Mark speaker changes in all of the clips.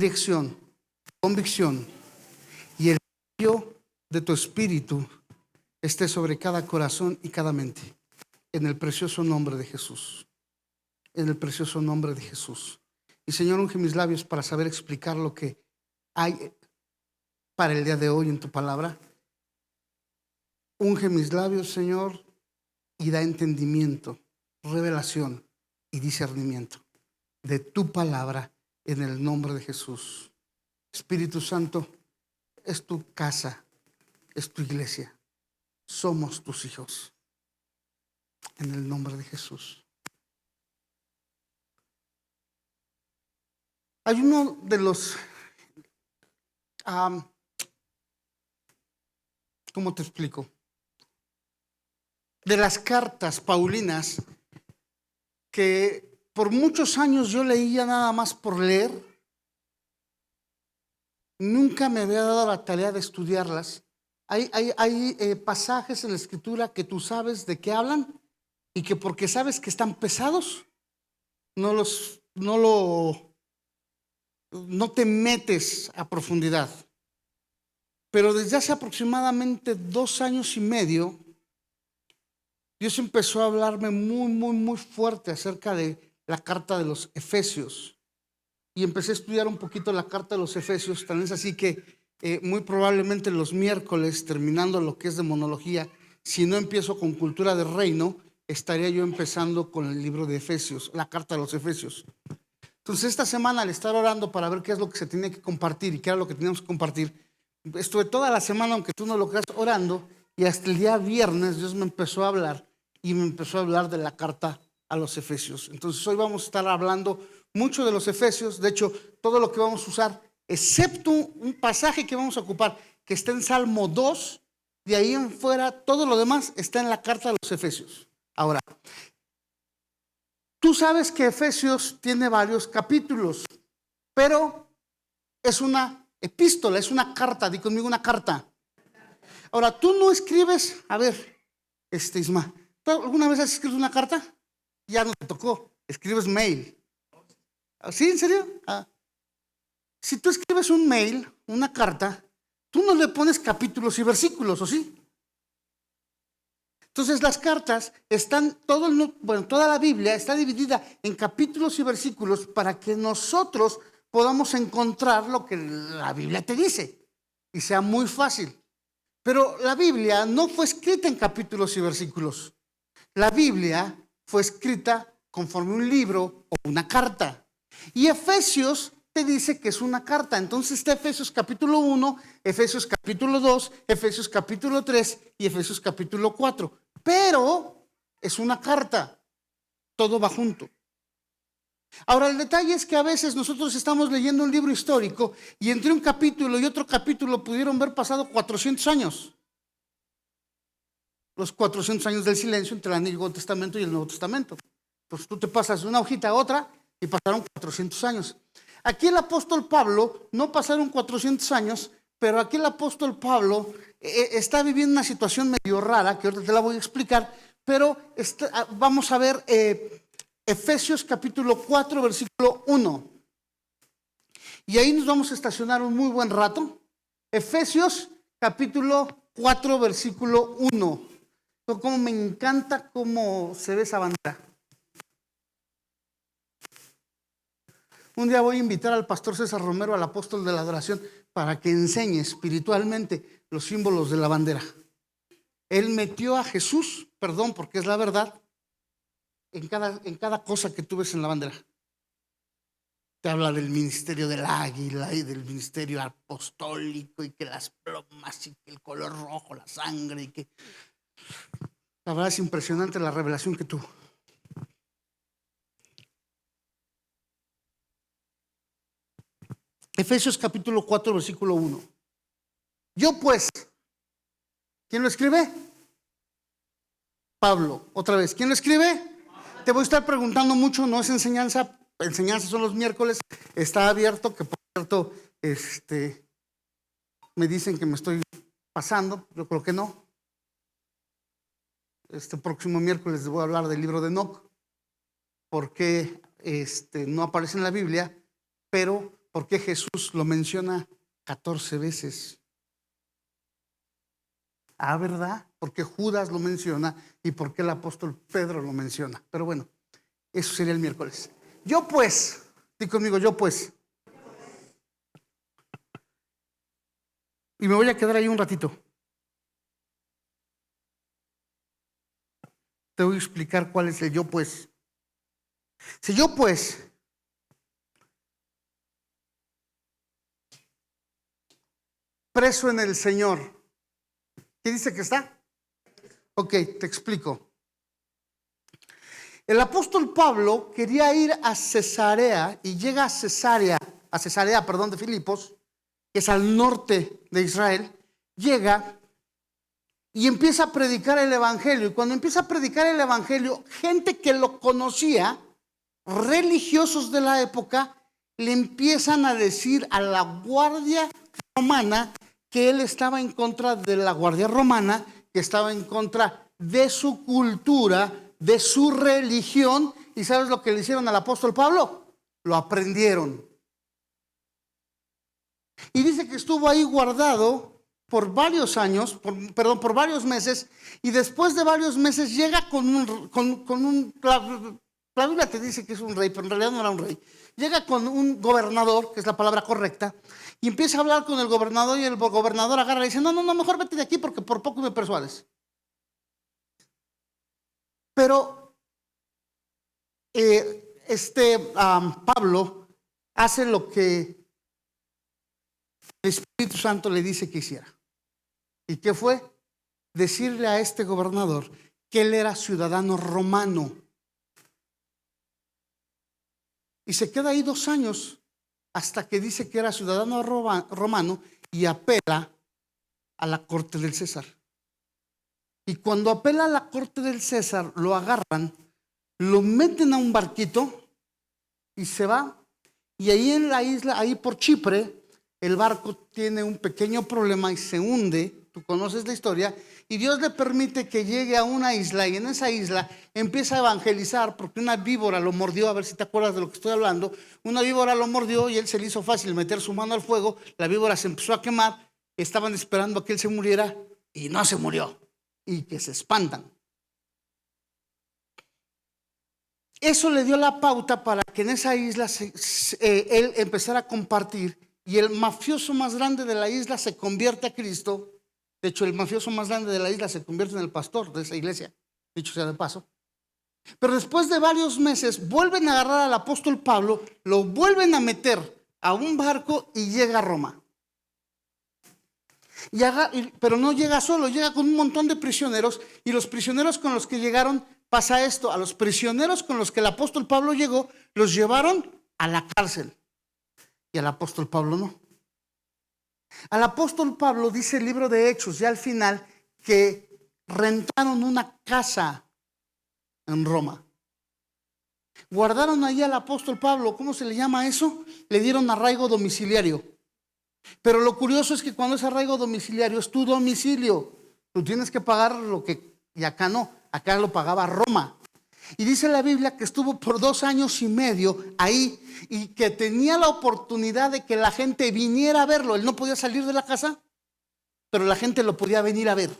Speaker 1: dirección, convicción y el brillo de tu espíritu esté sobre cada corazón y cada mente. En el precioso nombre de Jesús. En el precioso nombre de Jesús. Y Señor, unge mis labios para saber explicar lo que hay para el día de hoy en tu palabra. Unge mis labios, Señor, y da entendimiento, revelación y discernimiento de tu palabra en el nombre de Jesús. Espíritu Santo, es tu casa, es tu iglesia. Somos tus hijos. En el nombre de Jesús. Hay uno de los, ¿cómo te explico? De las cartas paulinas que por muchos años yo leía nada más por leer. Nunca me había dado la tarea de estudiarlas. Hay pasajes en la Escritura que tú sabes de qué hablan y que porque sabes que están pesados, no te metes a profundidad. Pero desde hace aproximadamente 2 años y medio, Dios empezó a hablarme muy fuerte acerca de la carta de los Efesios. Y empecé a estudiar un poquito la carta de los Efesios. Tan es así que muy probablemente los miércoles, terminando lo que es demonología, si no empiezo con cultura del reino, estaría yo empezando con el libro de Efesios, la carta de los Efesios. Entonces esta semana, al estar orando para ver qué es lo que se tenía que compartir y qué era lo que teníamos que compartir, estuve toda la semana, aunque tú no lo creas, orando, y hasta el día viernes Dios me empezó a hablar y me empezó a hablar de la carta a los Efesios. Entonces hoy vamos a estar hablando mucho de los Efesios. De hecho, todo lo que vamos a usar, excepto un pasaje que vamos a ocupar, que está en Salmo 2, de ahí en fuera, todo lo demás está en la carta de los Efesios. Ahora, tú sabes que Efesios tiene varios capítulos, pero es una epístola, es una carta. Di conmigo, una carta. Ahora, tú no escribes, a ver, Isma, ¿tú alguna vez has escrito una carta? Ya no te tocó, escribes mail. ¿Sí? ¿En serio? Si tú escribes un mail, una carta, tú no le pones capítulos y versículos, ¿o sí? Entonces las cartas están, toda la Biblia está dividida en capítulos y versículos para que nosotros podamos encontrar lo que la Biblia te dice y sea muy fácil. Pero la Biblia no fue escrita en capítulos y versículos. La Biblia fue escrita conforme un libro o una carta. Y Efesios te dice que es una carta. Entonces está Efesios capítulo 1, Efesios capítulo 2, Efesios capítulo 3 y Efesios capítulo 4. Pero es una carta. Todo va junto. Ahora, el detalle es que a veces nosotros estamos leyendo un libro histórico y entre un capítulo y otro capítulo pudieron haber pasado 400 años. Los 400 años del silencio entre el Antiguo Testamento y el Nuevo Testamento. Pues tú te pasas de una hojita a otra y pasaron 400 años. Aquí el apóstol Pablo, no pasaron 400 años, pero aquí el apóstol Pablo está viviendo una situación medio rara, que ahorita te la voy a explicar, pero vamos a ver Efesios capítulo 4, versículo 1. Y ahí nos vamos a estacionar un muy buen rato. Efesios capítulo 4, versículo 1. Como me encanta cómo se ve esa bandera. Un día voy a invitar al pastor César Romero, al apóstol de la adoración, para que enseñe espiritualmente los símbolos de la bandera. Él metió a Jesús, perdón, porque es la verdad, en cada cosa que tú ves en la bandera. Te habla del ministerio del águila y del ministerio apostólico y que las plumas y que el color rojo, la sangre y que... La verdad es impresionante la revelación que tuvo. Efesios capítulo 4, versículo 1. Yo pues, ¿quién lo escribe? Pablo. Otra vez, ¿quién lo escribe? Te voy a estar preguntando mucho, no es enseñanza son los miércoles, está abierto, que por cierto, me dicen que me estoy pasando, yo creo que no. Este próximo miércoles les voy a hablar del libro de Enoc, porque no aparece en la Biblia, pero por qué Jesús lo menciona 14 veces. Ah, ¿verdad? ¿Por qué Judas lo menciona y por qué el apóstol Pedro lo menciona? Pero bueno, eso sería el miércoles. Yo pues, di conmigo, yo pues. Y me voy a quedar ahí un ratito. Te voy a explicar cuál es el yo pues. Si yo pues preso en el Señor, ¿qué dice que está? Ok, te explico. El apóstol Pablo quería ir a Cesarea y llega a Cesarea de Filipos, que es al norte de Israel. Llega y empieza a predicar el evangelio. Y cuando empieza a predicar el evangelio, gente que lo conocía, religiosos de la época, le empiezan a decir a la guardia romana que él estaba en contra de la guardia romana, que estaba en contra de su cultura, de su religión. ¿Y sabes lo que le hicieron al apóstol Pablo? Lo aprendieron. Y dice que estuvo ahí guardado por varios años, por varios meses, y después de varios meses llega la Biblia te dice que es un rey, pero en realidad no era un rey. Llega con un gobernador, que es la palabra correcta, y empieza a hablar con el gobernador, y el gobernador agarra y dice, no, mejor vete de aquí porque por poco me persuades. Pero Pablo hace lo que el Espíritu Santo le dice que hiciera. ¿Y qué fue? Decirle a este gobernador que él era ciudadano romano. Y se queda ahí 2 años hasta que dice que era ciudadano romano y apela a la corte del César. Y cuando apela a la corte del César, lo agarran, lo meten a un barquito y se va. Y ahí en la isla, ahí por Chipre, el barco tiene un pequeño problema y se hunde. Tú conoces la historia. Y Dios le permite que llegue a una isla y en esa isla empieza a evangelizar porque una víbora lo mordió. A ver si te acuerdas de lo que estoy hablando. Una víbora lo mordió y él se le hizo fácil meter su mano al fuego. La víbora se empezó a quemar. Estaban esperando a que él se muriera y no se murió. Y que se espantan. Eso le dio la pauta para que en esa isla él empezara a compartir. Y el mafioso más grande de la isla se convierte a Cristo. De hecho, el mafioso más grande de la isla se convierte en el pastor de esa iglesia, dicho sea de paso. Pero después de varios meses, vuelven a agarrar al apóstol Pablo, lo vuelven a meter a un barco y llega a Roma. Pero no llega solo, llega con un montón de prisioneros. Y los prisioneros con los que llegaron, pasa esto: a los prisioneros con los que el apóstol Pablo llegó, los llevaron a la cárcel. Y al apóstol Pablo no. Al apóstol Pablo dice el libro de Hechos, ya al final, que rentaron una casa en Roma. Guardaron ahí al apóstol Pablo. ¿Cómo se le llama eso? Le dieron arraigo domiciliario. Pero lo curioso es que cuando es arraigo domiciliario es tu domicilio. Tú tienes que pagar lo que, y acá no, acá lo pagaba Roma. Y dice la Biblia que estuvo por 2 años y medio ahí y que tenía la oportunidad de que la gente viniera a verlo. Él no podía salir de la casa, pero la gente lo podía venir a ver.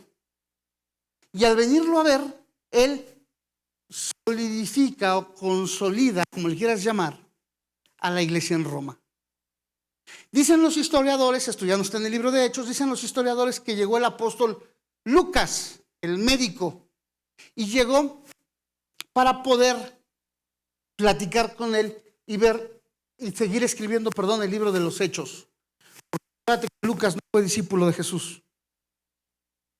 Speaker 1: Y al venirlo a ver, él solidifica o consolida, como le quieras llamar, a la iglesia en Roma. Dicen los historiadores, esto ya no está en el libro de Hechos, dicen los historiadores que llegó el apóstol Lucas, el médico, y llegó para poder platicar con él y ver y seguir escribiendo, el libro de los Hechos. Porque Lucas no fue discípulo de Jesús.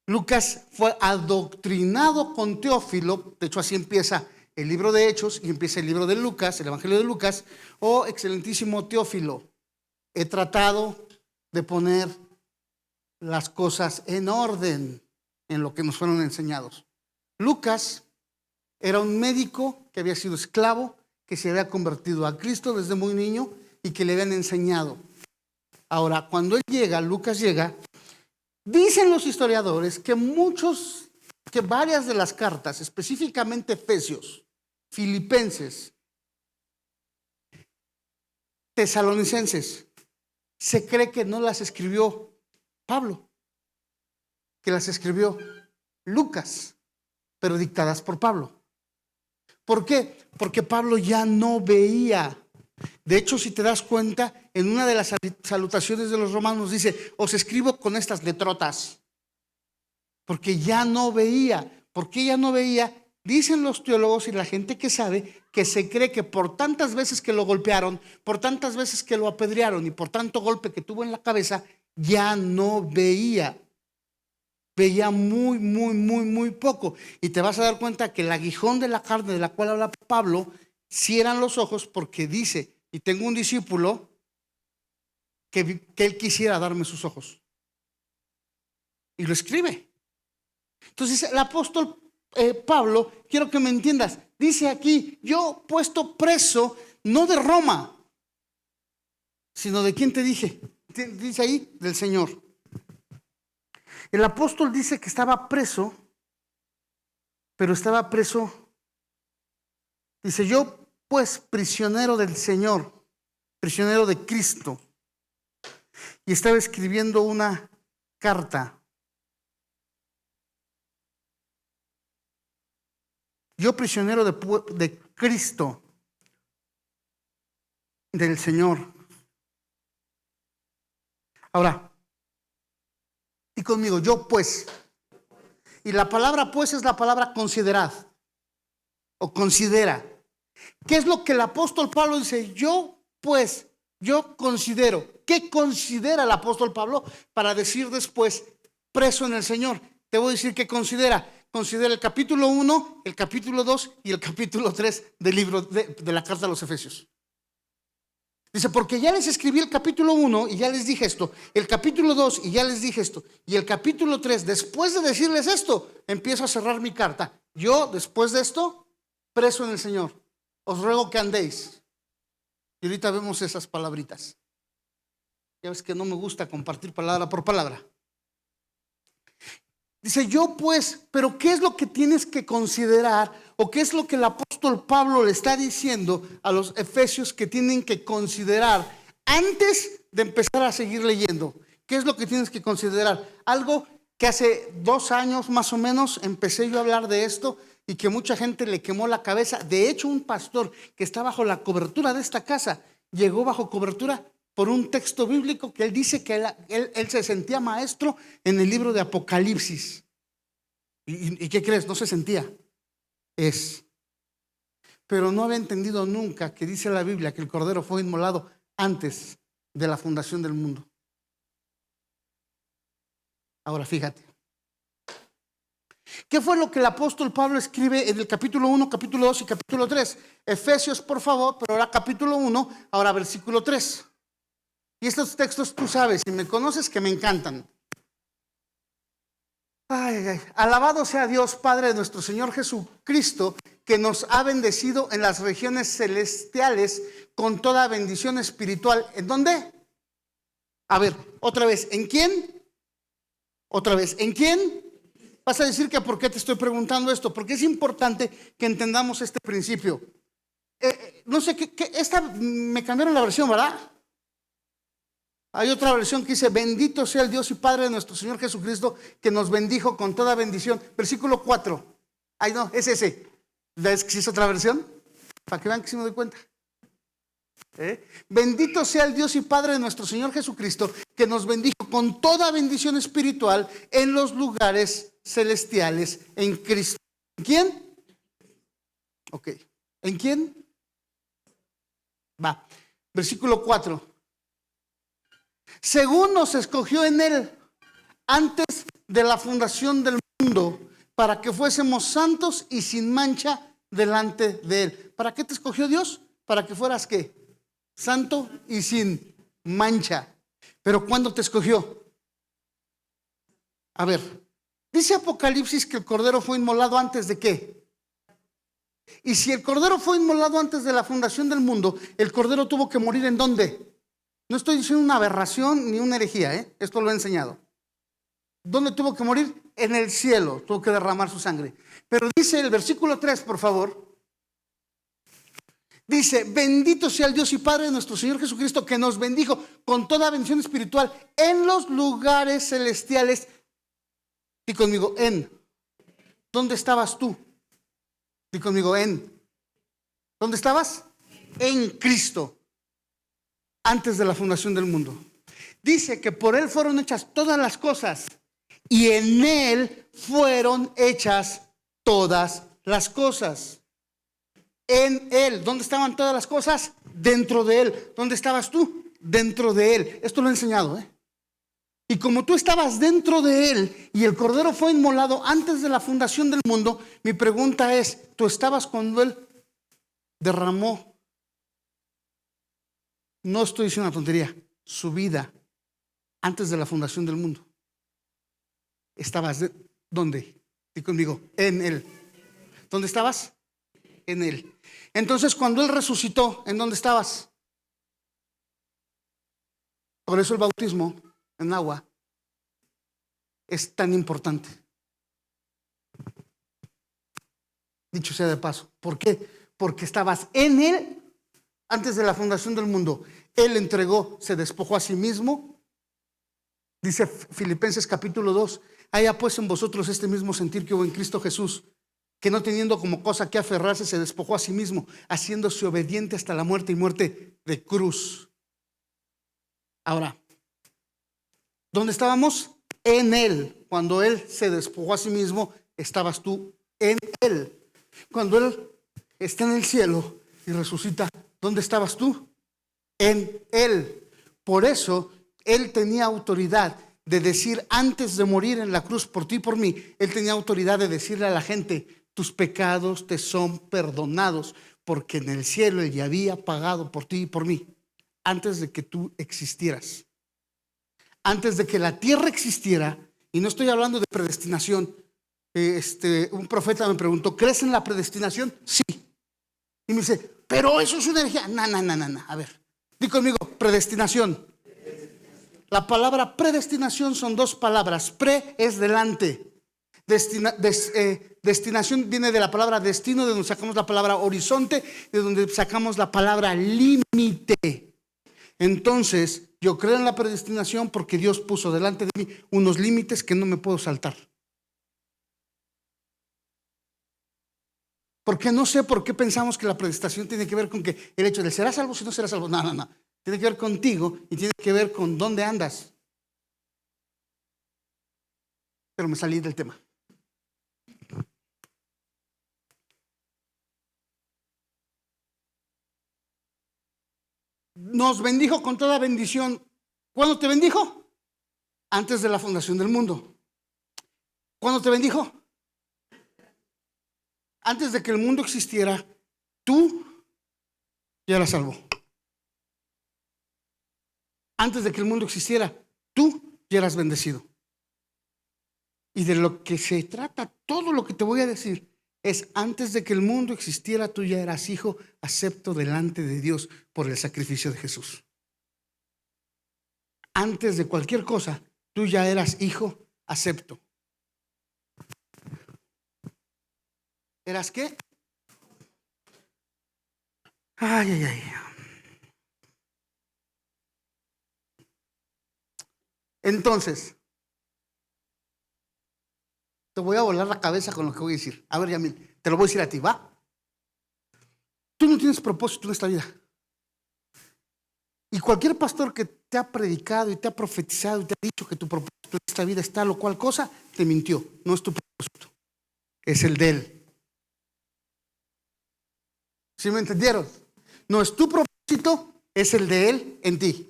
Speaker 1: Lucas fue adoctrinado con Teófilo. De hecho, así empieza el libro de Hechos y empieza el libro de Lucas, el Evangelio de Lucas. Oh, excelentísimo Teófilo, he tratado de poner las cosas en orden en lo que nos fueron enseñados. Lucas era un médico que había sido esclavo, que se había convertido a Cristo desde muy niño y que le habían enseñado. Ahora, cuando él llega, Lucas llega, dicen los historiadores que varias de las cartas, específicamente Efesios, Filipenses, Tesalonicenses, se cree que no las escribió Pablo, que las escribió Lucas, pero dictadas por Pablo. ¿Por qué? Porque Pablo ya no veía. De hecho, si te das cuenta, en una de las salutaciones de los romanos dice: os escribo con estas letrotas. Porque ya no veía. ¿Por qué ya no veía? Dicen los teólogos y la gente que sabe, que se cree que por tantas veces que lo golpearon, por tantas veces que lo apedrearon y por tanto golpe que tuvo en la cabeza, ya no veía. Veía muy, muy, muy, muy poco. Y te vas a dar cuenta que el aguijón de la carne de la cual habla Pablo, sí eran los ojos, porque dice: y tengo un discípulo que él quisiera darme sus ojos. Y lo escribe. Entonces el apóstol Pablo, quiero que me entiendas, dice aquí: yo puesto preso, no de Roma, sino de quién te dije. Dice ahí: del Señor. El apóstol dice que estaba preso, pero estaba preso, dice: yo pues prisionero del Señor, prisionero de Cristo, y estaba escribiendo una carta. Yo prisionero de Cristo, del Señor. Ahora, y conmigo: yo pues. Y la palabra pues es la palabra considerad o considera. ¿Qué es lo que el apóstol Pablo dice? Yo pues, yo considero. ¿Qué considera el apóstol Pablo para decir después preso en el Señor? Te voy a decir qué considera. Considera el capítulo 1, el capítulo 2 y el capítulo 3 del libro de la carta a los Efesios. Dice: porque ya les escribí el capítulo 1 y ya les dije esto, el capítulo 2 y ya les dije esto, y el capítulo 3, después de decirles esto, empiezo a cerrar mi carta. Yo, después de esto, preso en el Señor, os ruego que andéis. Y ahorita vemos esas palabritas. Ya ves que no me gusta compartir palabra por palabra. Dice: yo pues, pero ¿qué es lo que tienes que considerar? ¿O qué es lo que el apóstol Pablo le está diciendo a los efesios que tienen que considerar antes de empezar a seguir leyendo? ¿Qué es lo que tienes que considerar? Algo que hace 2 años más o menos empecé yo a hablar de esto y que mucha gente le quemó la cabeza. De hecho, un pastor que está bajo la cobertura de esta casa llegó bajo cobertura por un texto bíblico que él dice que él se sentía maestro en el libro de Apocalipsis. ¿Y qué crees? No se sentía. Pero no había entendido nunca que dice la Biblia que el Cordero fue inmolado antes de la fundación del mundo. Ahora fíjate. ¿Qué fue lo que el apóstol Pablo escribe en el capítulo 1, capítulo 2 y capítulo 3? Efesios, por favor, pero ahora capítulo 1, ahora versículo 3. Y estos textos tú sabes, y me conoces, que me encantan. Alabado sea Dios, Padre de nuestro Señor Jesucristo, que nos ha bendecido en las regiones celestiales con toda bendición espiritual. ¿En dónde? A ver, otra vez, ¿en quién? Otra vez, ¿en quién? Vas a decir que ¿por qué te estoy preguntando esto? Porque es importante que entendamos este principio. No sé, esta me cambiaron la versión, ¿verdad? Hay otra versión que dice: bendito sea el Dios y Padre de nuestro Señor Jesucristo, que nos bendijo con toda bendición. Versículo 4. Ay, no, es ese. ¿Ves que es otra versión? Para que vean que sí me doy cuenta. Bendito sea el Dios y Padre de nuestro Señor Jesucristo, que nos bendijo con toda bendición espiritual en los lugares celestiales en Cristo. ¿En quién? Ok. ¿En quién? Va. Versículo 4. Según nos escogió en Él antes de la fundación del mundo, para que fuésemos santos y sin mancha delante de Él. ¿Para qué te escogió Dios? Para que fueras ¿qué? Santo y sin mancha. ¿Pero cuándo te escogió? A ver, dice Apocalipsis que el Cordero fue inmolado antes de ¿qué? Y si el Cordero fue inmolado antes de la fundación del mundo, el Cordero tuvo que morir ¿en dónde? No estoy diciendo una aberración ni una herejía, esto lo he enseñado. ¿Dónde tuvo que morir? En el cielo, tuvo que derramar su sangre. Pero dice el versículo 3, por favor. Dice, bendito sea el Dios y Padre de nuestro Señor Jesucristo, que nos bendijo con toda bendición espiritual en los lugares celestiales. Di conmigo, en. ¿Dónde estabas tú? Di conmigo, en. ¿Dónde estabas? En Cristo, antes de la fundación del mundo. Dice que por Él fueron hechas todas las cosas y en Él fueron hechas todas las cosas. En Él. ¿Dónde estaban todas las cosas? Dentro de Él. ¿Dónde estabas tú? Dentro de Él. Esto lo he enseñado, ¿eh? Y como tú estabas dentro de Él y el Cordero fue inmolado antes de la fundación del mundo, mi pregunta es, ¿tú estabas cuando Él derramó? No estoy diciendo una tontería, su vida antes de la fundación del mundo. ¿Estabas dónde? Di conmigo, en Él. ¿Dónde estabas? En Él. Entonces, cuando Él resucitó, ¿en dónde estabas? Por eso el bautismo en agua es tan importante. Dicho sea de paso. ¿Por qué? Porque estabas en Él antes de la fundación del mundo. Él entregó, se despojó a sí mismo. Dice Filipenses capítulo 2, haya pues en vosotros este mismo sentir que hubo en Cristo Jesús, que no teniendo como cosa que aferrarse, se despojó a sí mismo, haciéndose obediente hasta la muerte y muerte de cruz. Ahora, ¿dónde estábamos? En Él. Cuando Él se despojó a sí mismo, estabas tú en Él. Cuando Él está en el cielo y resucita, ¿dónde estabas tú? En Él. Por eso Él tenía autoridad de decir, antes de morir en la cruz por ti y por mí, Él tenía autoridad de decirle a la gente, tus pecados te son perdonados, porque en el cielo Él ya había pagado por ti y por mí, antes de que tú existieras. Antes de que la tierra existiera, y no estoy hablando de predestinación. Un profeta me preguntó, ¿crees en la predestinación? Sí. Y me dice, pero eso es una herejía. No. A ver, di conmigo, predestinación. La palabra predestinación son dos palabras. Pre es delante. Destinación viene de la palabra destino, de donde sacamos la palabra horizonte, de donde sacamos la palabra límite. Entonces, yo creo en la predestinación porque Dios puso delante de mí unos límites que no me puedo saltar. Porque no sé por qué pensamos que la predestinación tiene que ver con que el hecho de serás salvo si no serás salvo. No. Tiene que ver contigo y tiene que ver con dónde andas. Pero me salí del tema. Nos bendijo con toda bendición. ¿Cuándo te bendijo? Antes de la fundación del mundo. ¿Cuándo te bendijo? Antes de que el mundo existiera, tú ya eras salvo. Antes de que el mundo existiera, tú ya eras bendecido. Y de lo que se trata, todo lo que te voy a decir, es antes de que el mundo existiera, tú ya eras hijo acepto delante de Dios por el sacrificio de Jesús. Antes de cualquier cosa, tú ya eras hijo acepto. ¿Eras qué? Ay. Entonces, te voy a volar la cabeza con lo que voy a decir. A ver, Yamil, te lo voy a decir a ti, ¿va? Tú no tienes propósito en esta vida. Y cualquier pastor que te ha predicado y te ha profetizado y te ha dicho que tu propósito en esta vida es tal o cual cosa, te mintió. No es tu propósito, es el de Él. ¿Sí me entendieron? No es tu propósito, es el de Él en ti.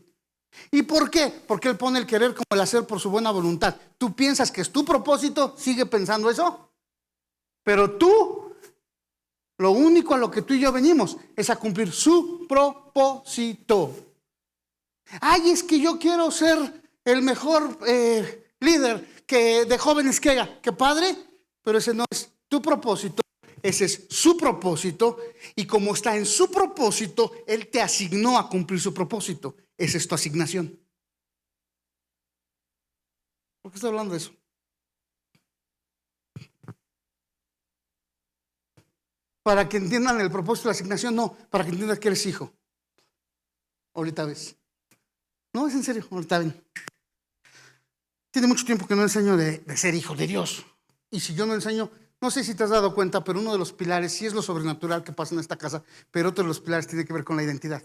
Speaker 1: ¿Y por qué? Porque Él pone el querer como el hacer por su buena voluntad. Tú piensas que es tu propósito, sigue pensando eso. Pero tú, lo único a lo que tú y yo venimos es a cumplir su propósito. Ay, es que yo quiero ser el mejor líder de jóvenes que haya. Qué padre, pero ese no es tu propósito, ese es su propósito. Y como está en su propósito, Él te asignó a cumplir su propósito. Esa es tu asignación. ¿Por qué estoy hablando de eso? para que entiendan el propósito de la asignación, no, para que entiendan que eres hijo. Ahorita ves. No, es en serio, ahorita ven. Tiene mucho tiempo que no enseño de ser hijo de Dios. Y si yo no enseño, no sé si te has dado cuenta, pero uno de los pilares, sí es lo sobrenatural que pasa en esta casa, pero otro de los pilares tiene que ver con la identidad.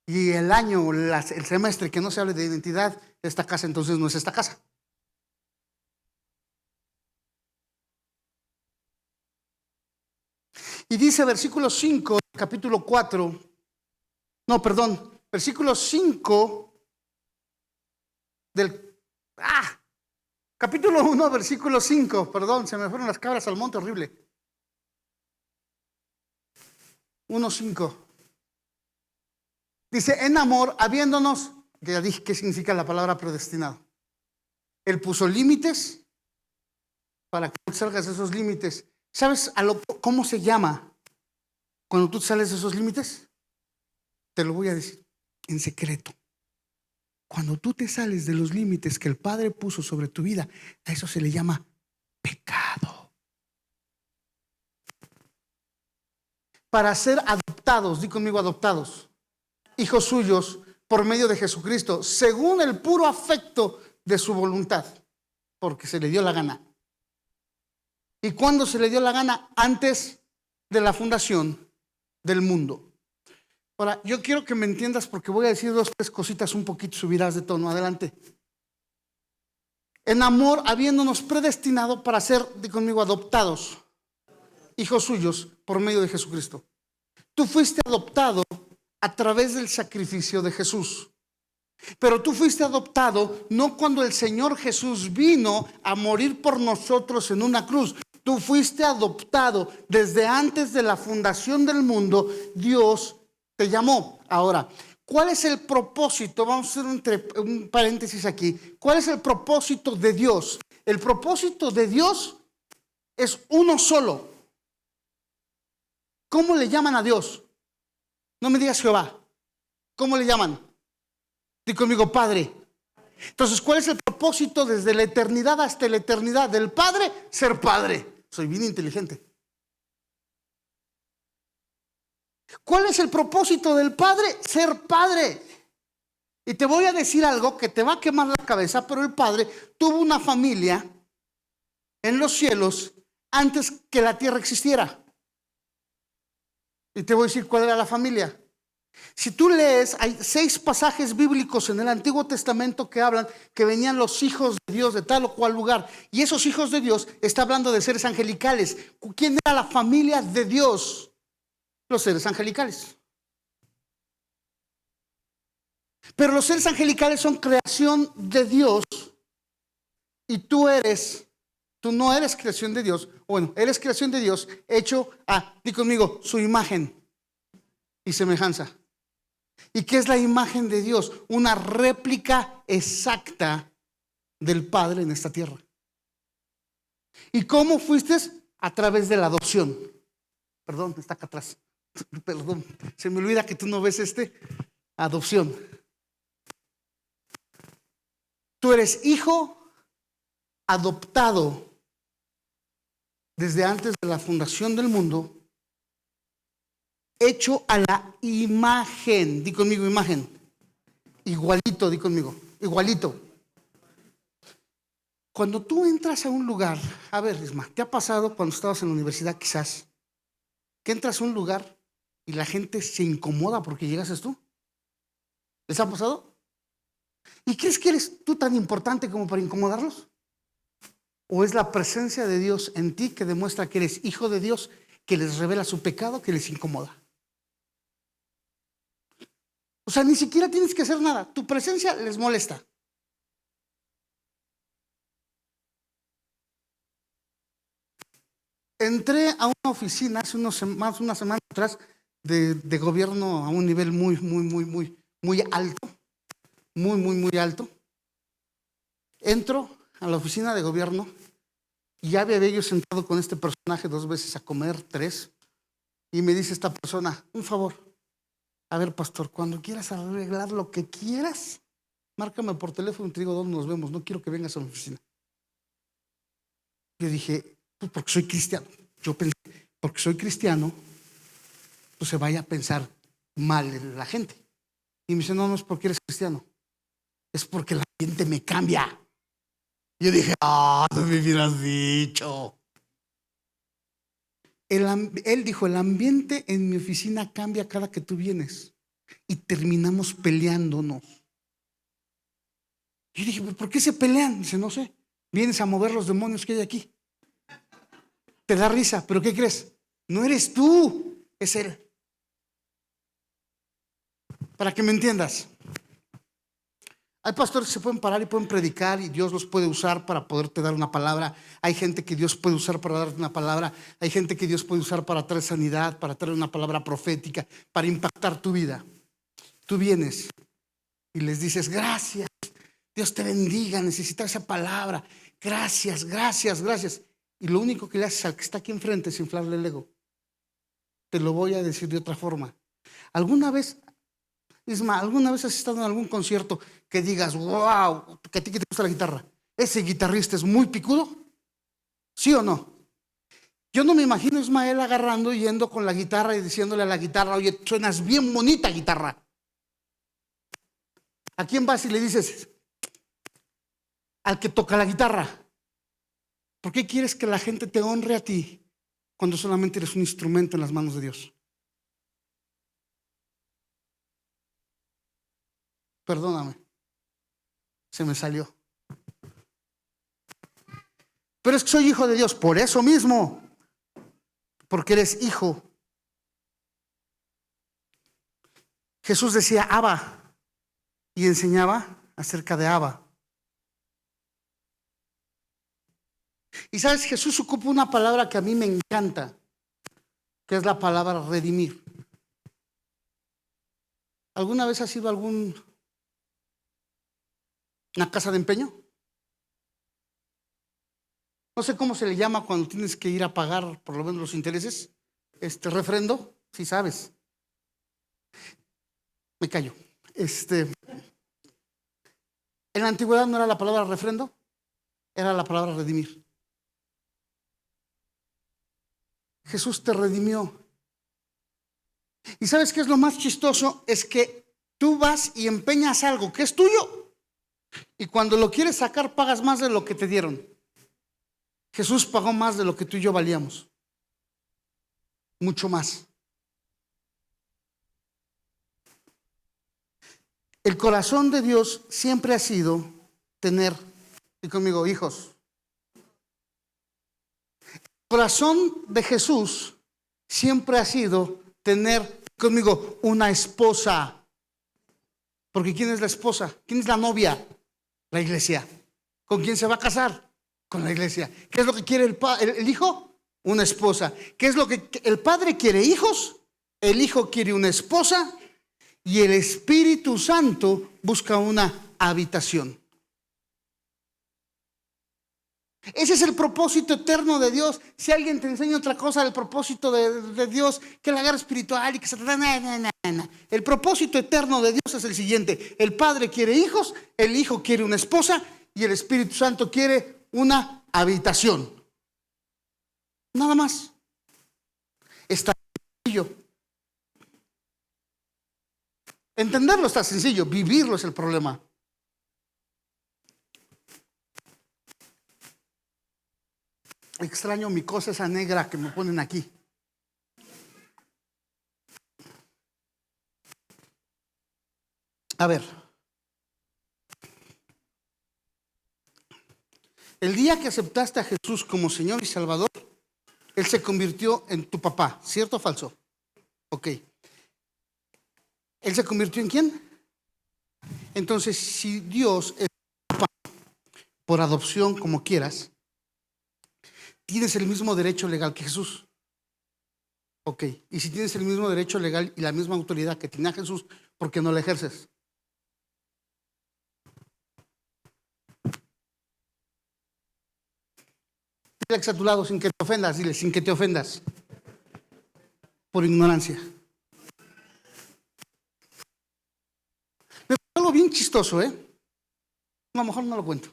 Speaker 1: Y el año, el semestre que no se hable de identidad, esta casa entonces no es esta casa. Y dice versículo 5, capítulo 4, no, perdón, versículo 5 del... Capítulo 1, versículo 5, perdón, se me fueron las cabras al monte, horrible. 1:5. Dice, en amor, habiéndonos, que ya dije qué significa la palabra predestinado. Él puso límites para que tú salgas de esos límites. ¿Sabes cómo se llama cuando tú sales de esos límites? Te lo voy a decir en secreto. Cuando tú te sales de los límites que el Padre puso sobre tu vida, a eso se le llama pecado. Para ser adoptados, di conmigo adoptados, hijos suyos por medio de Jesucristo, según el puro afecto de su voluntad, porque se le dio la gana. ¿Y cuándo se le dio la gana? Antes de la fundación del mundo. Ahora, yo quiero que me entiendas porque voy a decir 2, 3 cositas un poquito, subirás de tono. Adelante. En amor, habiéndonos predestinado para ser, di conmigo, adoptados, hijos suyos, por medio de Jesucristo. Tú fuiste adoptado a través del sacrificio de Jesús. Pero tú fuiste adoptado no cuando el Señor Jesús vino a morir por nosotros en una cruz. Tú fuiste adoptado desde antes de la fundación del mundo. Dios te llamó. Ahora, ¿cuál es el propósito? Vamos a hacer un paréntesis aquí. ¿Cuál es el propósito de Dios? El propósito de Dios es uno solo. ¿Cómo le llaman a Dios? No me digas Jehová. ¿Cómo le llaman? Di conmigo, Padre. Entonces, ¿cuál es el propósito desde la eternidad hasta la eternidad del Padre? Ser Padre. Soy bien inteligente. ¿Cuál es el propósito del Padre? Ser Padre. Y te voy a decir algo que te va a quemar la cabeza, pero el Padre tuvo una familia en los cielos antes que la tierra existiera. Y te voy a decir cuál era la familia. Si tú lees, hay 6 pasajes bíblicos en el Antiguo Testamento que hablan que venían los hijos de Dios de tal o cual lugar. Y esos hijos de Dios está hablando de seres angelicales. ¿Quién era la familia de Dios? Los seres angelicales. Pero los seres angelicales son creación de Dios. Y tú no eres creación de Dios. Bueno, eres creación de Dios hecho di conmigo, su imagen y semejanza. ¿Y qué es la imagen de Dios? Una réplica exacta del Padre en esta tierra. ¿Y cómo fuiste? A través de la adopción. Perdón, está acá atrás. Perdón, se me olvida que tú no ves adopción. Tú eres hijo adoptado desde antes de la fundación del mundo, hecho a la imagen. Di conmigo, imagen. Igualito, di conmigo, igualito. Cuando tú entras a un lugar, a ver, Isma, ¿te ha pasado cuando estabas en la universidad quizás que entras a un lugar y la gente se incomoda porque llegases tú? ¿Les ha pasado? ¿Y crees que eres tú tan importante como para incomodarlos? ¿O es la presencia de Dios en ti que demuestra que eres hijo de Dios, que les revela su pecado, que les incomoda? O sea, ni siquiera tienes que hacer nada. Tu presencia les molesta. Entré a una oficina hace una semana atrás de gobierno a un nivel muy alto. Muy alto. Entro a la oficina de gobierno y ya había yo sentado con este personaje 2 veces a comer, 3. Y me dice esta persona, un favor. A ver, pastor, cuando quieras arreglar lo que quieras, márcame por teléfono y te digo dónde nos vemos. No quiero que vengas a la oficina. Yo dije, pues porque soy cristiano. Yo pensé, porque soy cristiano, pues se vaya a pensar mal en la gente. Y me dice, no, no es porque eres cristiano, es porque el ambiente me cambia. Yo dije, no me hubieras dicho. Él dijo, el ambiente en mi oficina cambia cada que tú vienes y terminamos peleándonos. Yo dije, ¿por qué se pelean? Dice, no sé, vienes a mover los demonios que hay aquí. Te da risa, pero ¿qué crees? No eres tú, es él. Para que me entiendas, hay pastores que se pueden parar y pueden predicar y Dios los puede usar para poderte dar una palabra. Hay gente que Dios puede usar para darte una palabra. Hay gente que Dios puede usar para traer sanidad, para traer una palabra profética, para impactar tu vida. Tú vienes y les dices, gracias, Dios te bendiga, necesitas esa palabra. Gracias, gracias, gracias. Y lo único que le haces al que está aquí enfrente es inflarle el ego. Te lo voy a decir de otra forma. ¿Alguna vez, Isma, alguna vez has estado en algún concierto que digas, wow, que a ti que te gusta la guitarra, ese guitarrista es muy picudo? ¿Sí o no? Yo no me imagino a Ismael agarrando y yendo con la guitarra y diciéndole a la guitarra, oye, suenas bien bonita guitarra. ¿A quién vas y le dices? Al que toca la guitarra. ¿Por qué quieres que la gente te honre a ti cuando solamente eres un instrumento en las manos de Dios? Perdóname, se me salió. Pero es que soy hijo de Dios, por eso mismo, porque eres hijo. Jesús decía Abba y enseñaba acerca de Abba. Y sabes, Jesús ocupa una palabra que a mí me encanta, que es la palabra redimir. ¿Alguna vez has ido a una casa de empeño? No sé cómo se le llama cuando tienes que ir a pagar por lo menos los intereses. Refrendo, si sabes. Me callo. En la antigüedad no era la palabra refrendo, era la palabra redimir. Jesús te redimió. ¿Y sabes qué es lo más chistoso? Es que tú vas y empeñas algo que es tuyo y cuando lo quieres sacar pagas más de lo que te dieron. Jesús pagó más de lo que tú y yo valíamos. Mucho más. El corazón de Dios siempre ha sido tener, y conmigo, hijos. El corazón de Jesús siempre ha sido tener conmigo una esposa. Porque ¿quién es la esposa? ¿Quién es la novia? La iglesia. ¿Con quién se va a casar? Con la iglesia. ¿Qué es lo que quiere el hijo? Una esposa. ¿Qué es lo que el padre quiere? Hijos. El hijo quiere una esposa y el Espíritu Santo busca una habitación. Ese es el propósito eterno de Dios. Si alguien te enseña otra cosa del propósito de Dios, que la guerra espiritual y que se trata, el propósito eterno de Dios es el siguiente: el Padre quiere hijos, el Hijo quiere una esposa y el Espíritu Santo quiere una habitación. Nada más. Está sencillo. Entenderlo está sencillo, vivirlo es el problema. Extraño mi cosa esa negra que me ponen aquí. A ver. El día que aceptaste a Jesús como Señor y Salvador, Él se convirtió en tu papá, ¿cierto o falso? Ok. ¿Él se convirtió en quién? Entonces, si Dios es papá, por adopción, como quieras, tienes el mismo derecho legal que Jesús. Ok. Y si tienes el mismo derecho legal y la misma autoridad que tenía Jesús, ¿por qué no la ejerces? Dile a tu lado sin que te ofendas, dile, sin que te ofendas. Por ignorancia. Me pasó algo bien chistoso, ¿eh? A lo mejor no lo cuento.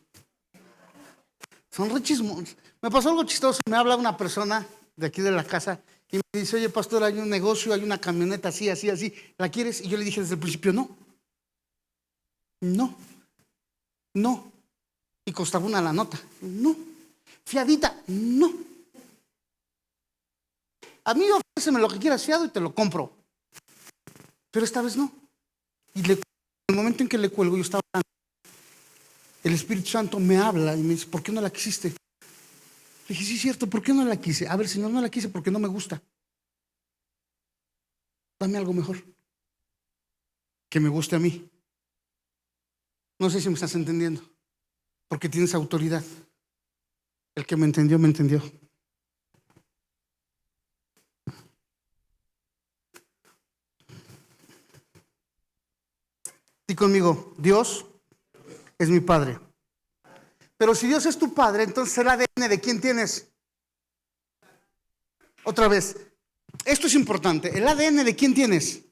Speaker 1: Son re chismosos. Me pasó algo chistoso. Me habla una persona de aquí de la casa Y me dice, oye, pastor, hay un negocio, hay una camioneta así, así, así, ¿la quieres? Y yo le dije desde el principio, no. Y costaba una la nota, no. Fiadita, no. A mí ofréceme lo que quieras fiado y te lo compro. Pero esta vez no. Y en el momento en que le cuelgo, yo estaba hablando. El Espíritu Santo me habla y me dice, ¿por qué no la quisiste? Le dije, sí, es cierto, ¿por qué no la quise? A ver, Señor, no la quise porque no me gusta. Dame algo mejor, que me guste a mí. No sé si me estás entendiendo, porque tienes autoridad. El que me entendió, me entendió. Di conmigo, Dios es mi Padre. Pero si Dios es tu Padre, entonces el ADN de quién tienes. Otra vez, esto es importante. El ADN de quién tienes.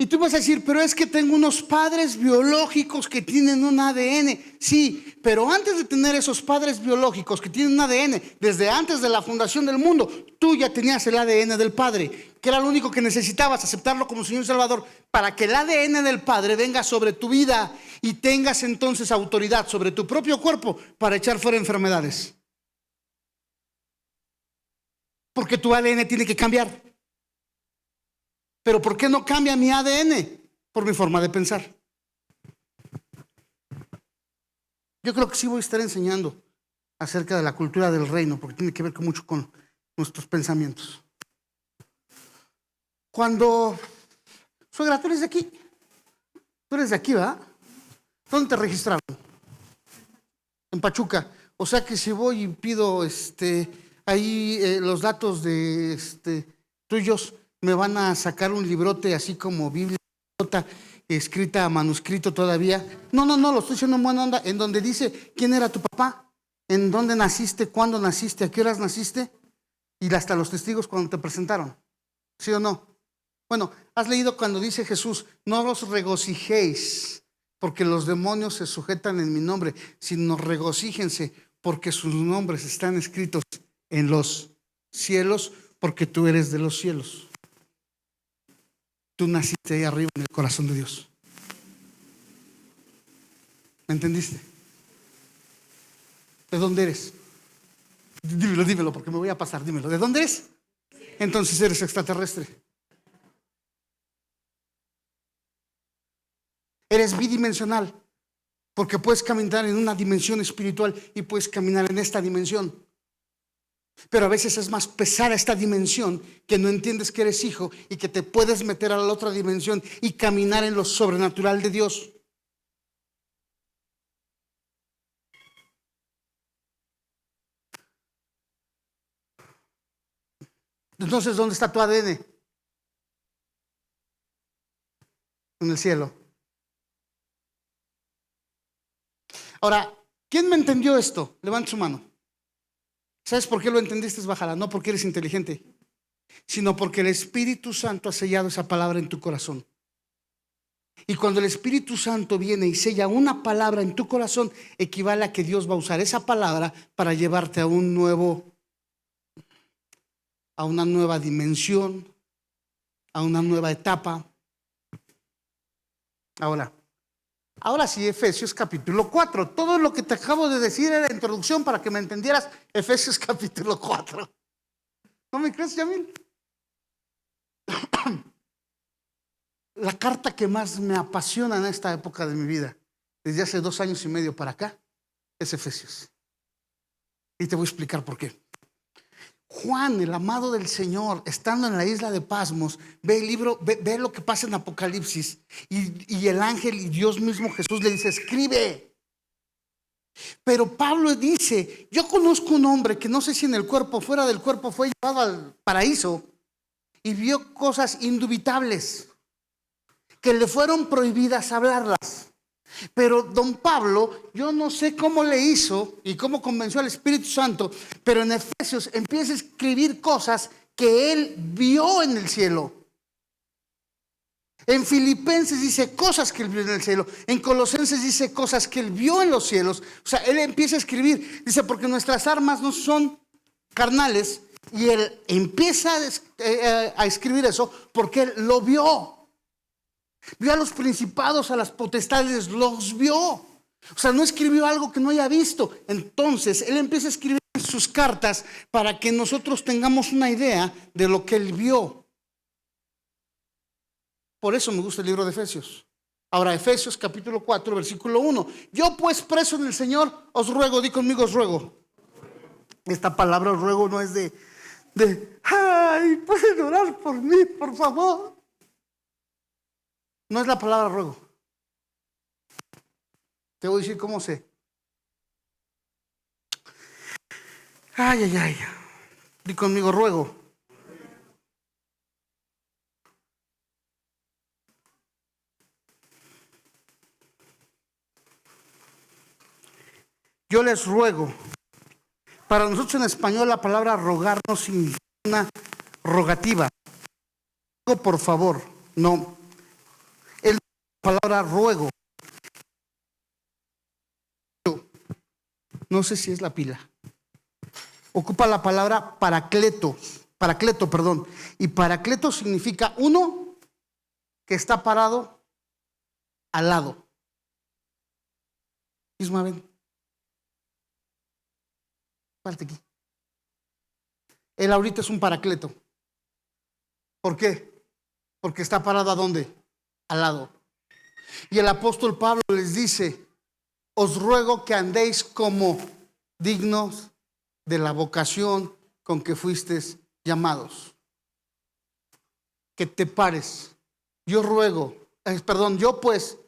Speaker 1: Y tú vas a decir, pero es que tengo unos padres biológicos que tienen un ADN. Sí, pero antes de tener esos padres biológicos que tienen un ADN, desde antes de la fundación del mundo, tú ya tenías el ADN del Padre, que era lo único que necesitabas, aceptarlo como Señor y Salvador, para que el ADN del Padre venga sobre tu vida y tengas entonces autoridad sobre tu propio cuerpo para echar fuera enfermedades. Porque tu ADN tiene que cambiar. Pero ¿por qué no cambia mi ADN? Por mi forma de pensar. Yo creo que sí voy a estar enseñando acerca de la cultura del reino, porque tiene que ver mucho con nuestros pensamientos. Cuando, suegra, tú eres de aquí. Tú eres de aquí, ¿verdad? ¿Dónde te registraron? En Pachuca. O sea que si voy y pido ahí los datos de tuyos, me van a sacar un librote así como Biblia escrita a manuscrito todavía. No, lo estoy diciendo en buena onda, en donde dice quién era tu papá, en dónde naciste, cuándo naciste, a qué horas naciste, y hasta los testigos cuando te presentaron. ¿Sí o no? Bueno, has leído cuando dice Jesús, no os regocijéis porque los demonios se sujetan en mi nombre, sino regocíjense porque sus nombres están escritos en los cielos, porque tú eres de los cielos. Tú naciste ahí arriba en el corazón de Dios. ¿Me entendiste? ¿De dónde eres? Dímelo, porque me voy a pasar, dímelo. ¿De dónde eres? Entonces eres extraterrestre. Eres bidimensional, porque puedes caminar en una dimensión espiritual y puedes caminar en esta dimensión. Pero a veces es más pesada esta dimensión, que no entiendes que eres hijo y que te puedes meter a la otra dimensión y caminar en lo sobrenatural de Dios. Entonces, ¿dónde está tu ADN? En el cielo. Ahora, ¿quién me entendió esto? Levanta su mano. ¿Sabes por qué lo entendiste? Bájala. No porque eres inteligente, sino porque el Espíritu Santo ha sellado esa palabra en tu corazón. Y cuando el Espíritu Santo viene y sella una palabra en tu corazón, equivale a que Dios va a usar esa palabra para llevarte a a una nueva dimensión, a una nueva etapa. Ahora sí, Efesios capítulo 4. Todo lo que te acabo de decir era la introducción para que me entendieras. Efesios capítulo 4. ¿No me crees, Yamil? La carta que más me apasiona en esta época de mi vida, desde hace 2 años y medio para acá, es Efesios. Y te voy a explicar por qué. Juan, el amado del Señor, estando en la isla de Pasmos, ve el libro, ve lo que pasa en Apocalipsis, y el ángel y Dios mismo Jesús le dice, escribe. Pero Pablo dice, yo conozco un hombre que no sé si en el cuerpo o fuera del cuerpo fue llevado al paraíso y vio cosas indubitables que le fueron prohibidas hablarlas. Pero don Pablo, yo no sé cómo le hizo y cómo convenció al Espíritu Santo, pero en Efesios empieza a escribir cosas que él vio en el cielo. En Filipenses dice cosas que él vio en el cielo. En Colosenses dice cosas que él vio en los cielos. O sea, él empieza a escribir, dice, porque nuestras armas no son carnales, Y él empieza a escribir eso porque él lo vio. Vio a los principados, a las potestades, los vio. O sea, no escribió algo que no haya visto. Entonces, él empieza a escribir sus cartas para que nosotros tengamos una idea de lo que él vio. Por eso me gusta el libro de Efesios. Ahora, Efesios capítulo 4, versículo 1. Yo pues preso en el Señor, os ruego, di conmigo, os ruego. Esta palabra os ruego no es ay, pueden orar por mí, por favor. No es la palabra ruego. Te voy a decir cómo sé. Ay, ay, ay. Di conmigo, ruego. Yo les ruego. Para nosotros en español la palabra rogar no significa una rogativa. Ruego, por favor. No. La palabra ruego. No sé si es la pila. Ocupa la palabra paracleto, perdón. Y paracleto significa uno que está parado al lado. Isma, ven. Parte aquí. Él ahorita es un paracleto. ¿Por qué? Porque está parado ¿a dónde? Al lado. Y el apóstol Pablo les dice: os ruego que andéis como dignos de la vocación con que fuisteis llamados. Que te pares. Yo pues,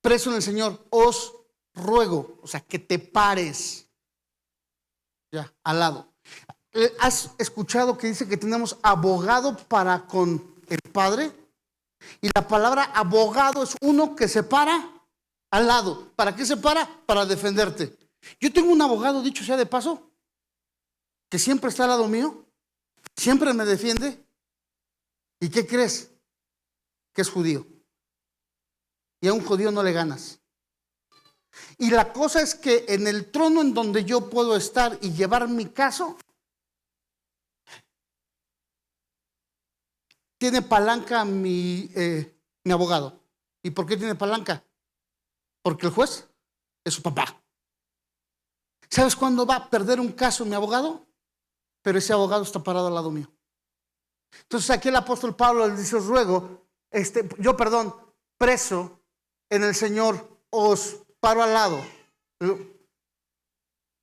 Speaker 1: preso en el Señor, os ruego. O sea, que te pares. Ya, al lado. ¿Has escuchado que dice que tenemos abogado para con el Padre? Y la palabra abogado es uno que se para al lado. ¿Para qué se para? Para defenderte. Yo tengo un abogado, dicho sea de paso, que siempre está al lado mío, siempre me defiende. ¿Y qué crees? Que es judío. Y a un judío no le ganas. Y la cosa es que en el trono en donde yo puedo estar y llevar mi caso, tiene palanca mi abogado. ¿Y por qué tiene palanca? Porque el juez es su papá. ¿Sabes cuándo va a perder un caso mi abogado? Pero ese abogado está parado al lado mío. Entonces aquí el apóstol Pablo le dice: os ruego, preso en el Señor, os paro al lado,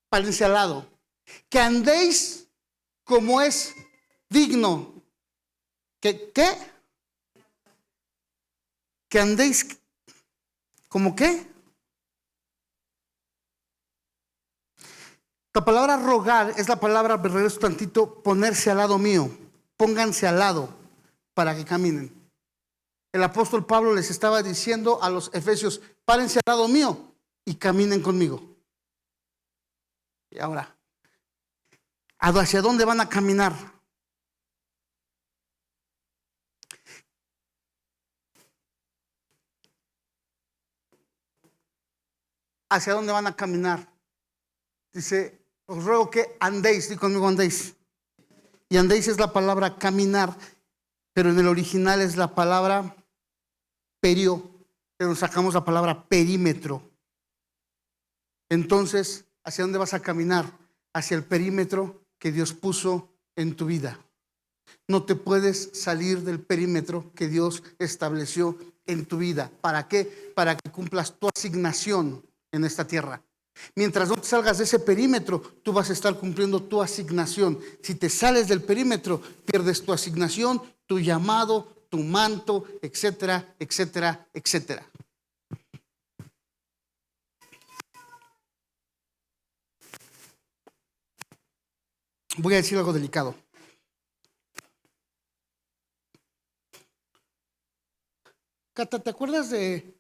Speaker 1: párense al lado, que andéis como es digno. ¿Qué? Que andéis como qué. La palabra rogar es la palabra, me regreso tantito, ponerse al lado mío. Pónganse al lado para que caminen. El apóstol Pablo les estaba diciendo a los efesios: párense al lado mío y caminen conmigo. Y ahora, ¿hacia dónde van a caminar? ¿Hacia dónde van a caminar? Dice: os ruego que andéis, di conmigo, andéis. Y andéis es la palabra caminar, pero en el original es la palabra perio, pero sacamos la palabra perímetro. Entonces, ¿hacia dónde vas a caminar? Hacia el perímetro que Dios puso en tu vida. No te puedes salir del perímetro que Dios estableció en tu vida. ¿Para qué? Para que cumplas tu asignación en esta tierra. Mientras no te salgas de ese perímetro, tú vas a estar cumpliendo tu asignación. Si te sales del perímetro, pierdes tu asignación, tu llamado, tu manto, etcétera, etcétera, etcétera. Voy a decir algo delicado. Cata, ¿te acuerdas de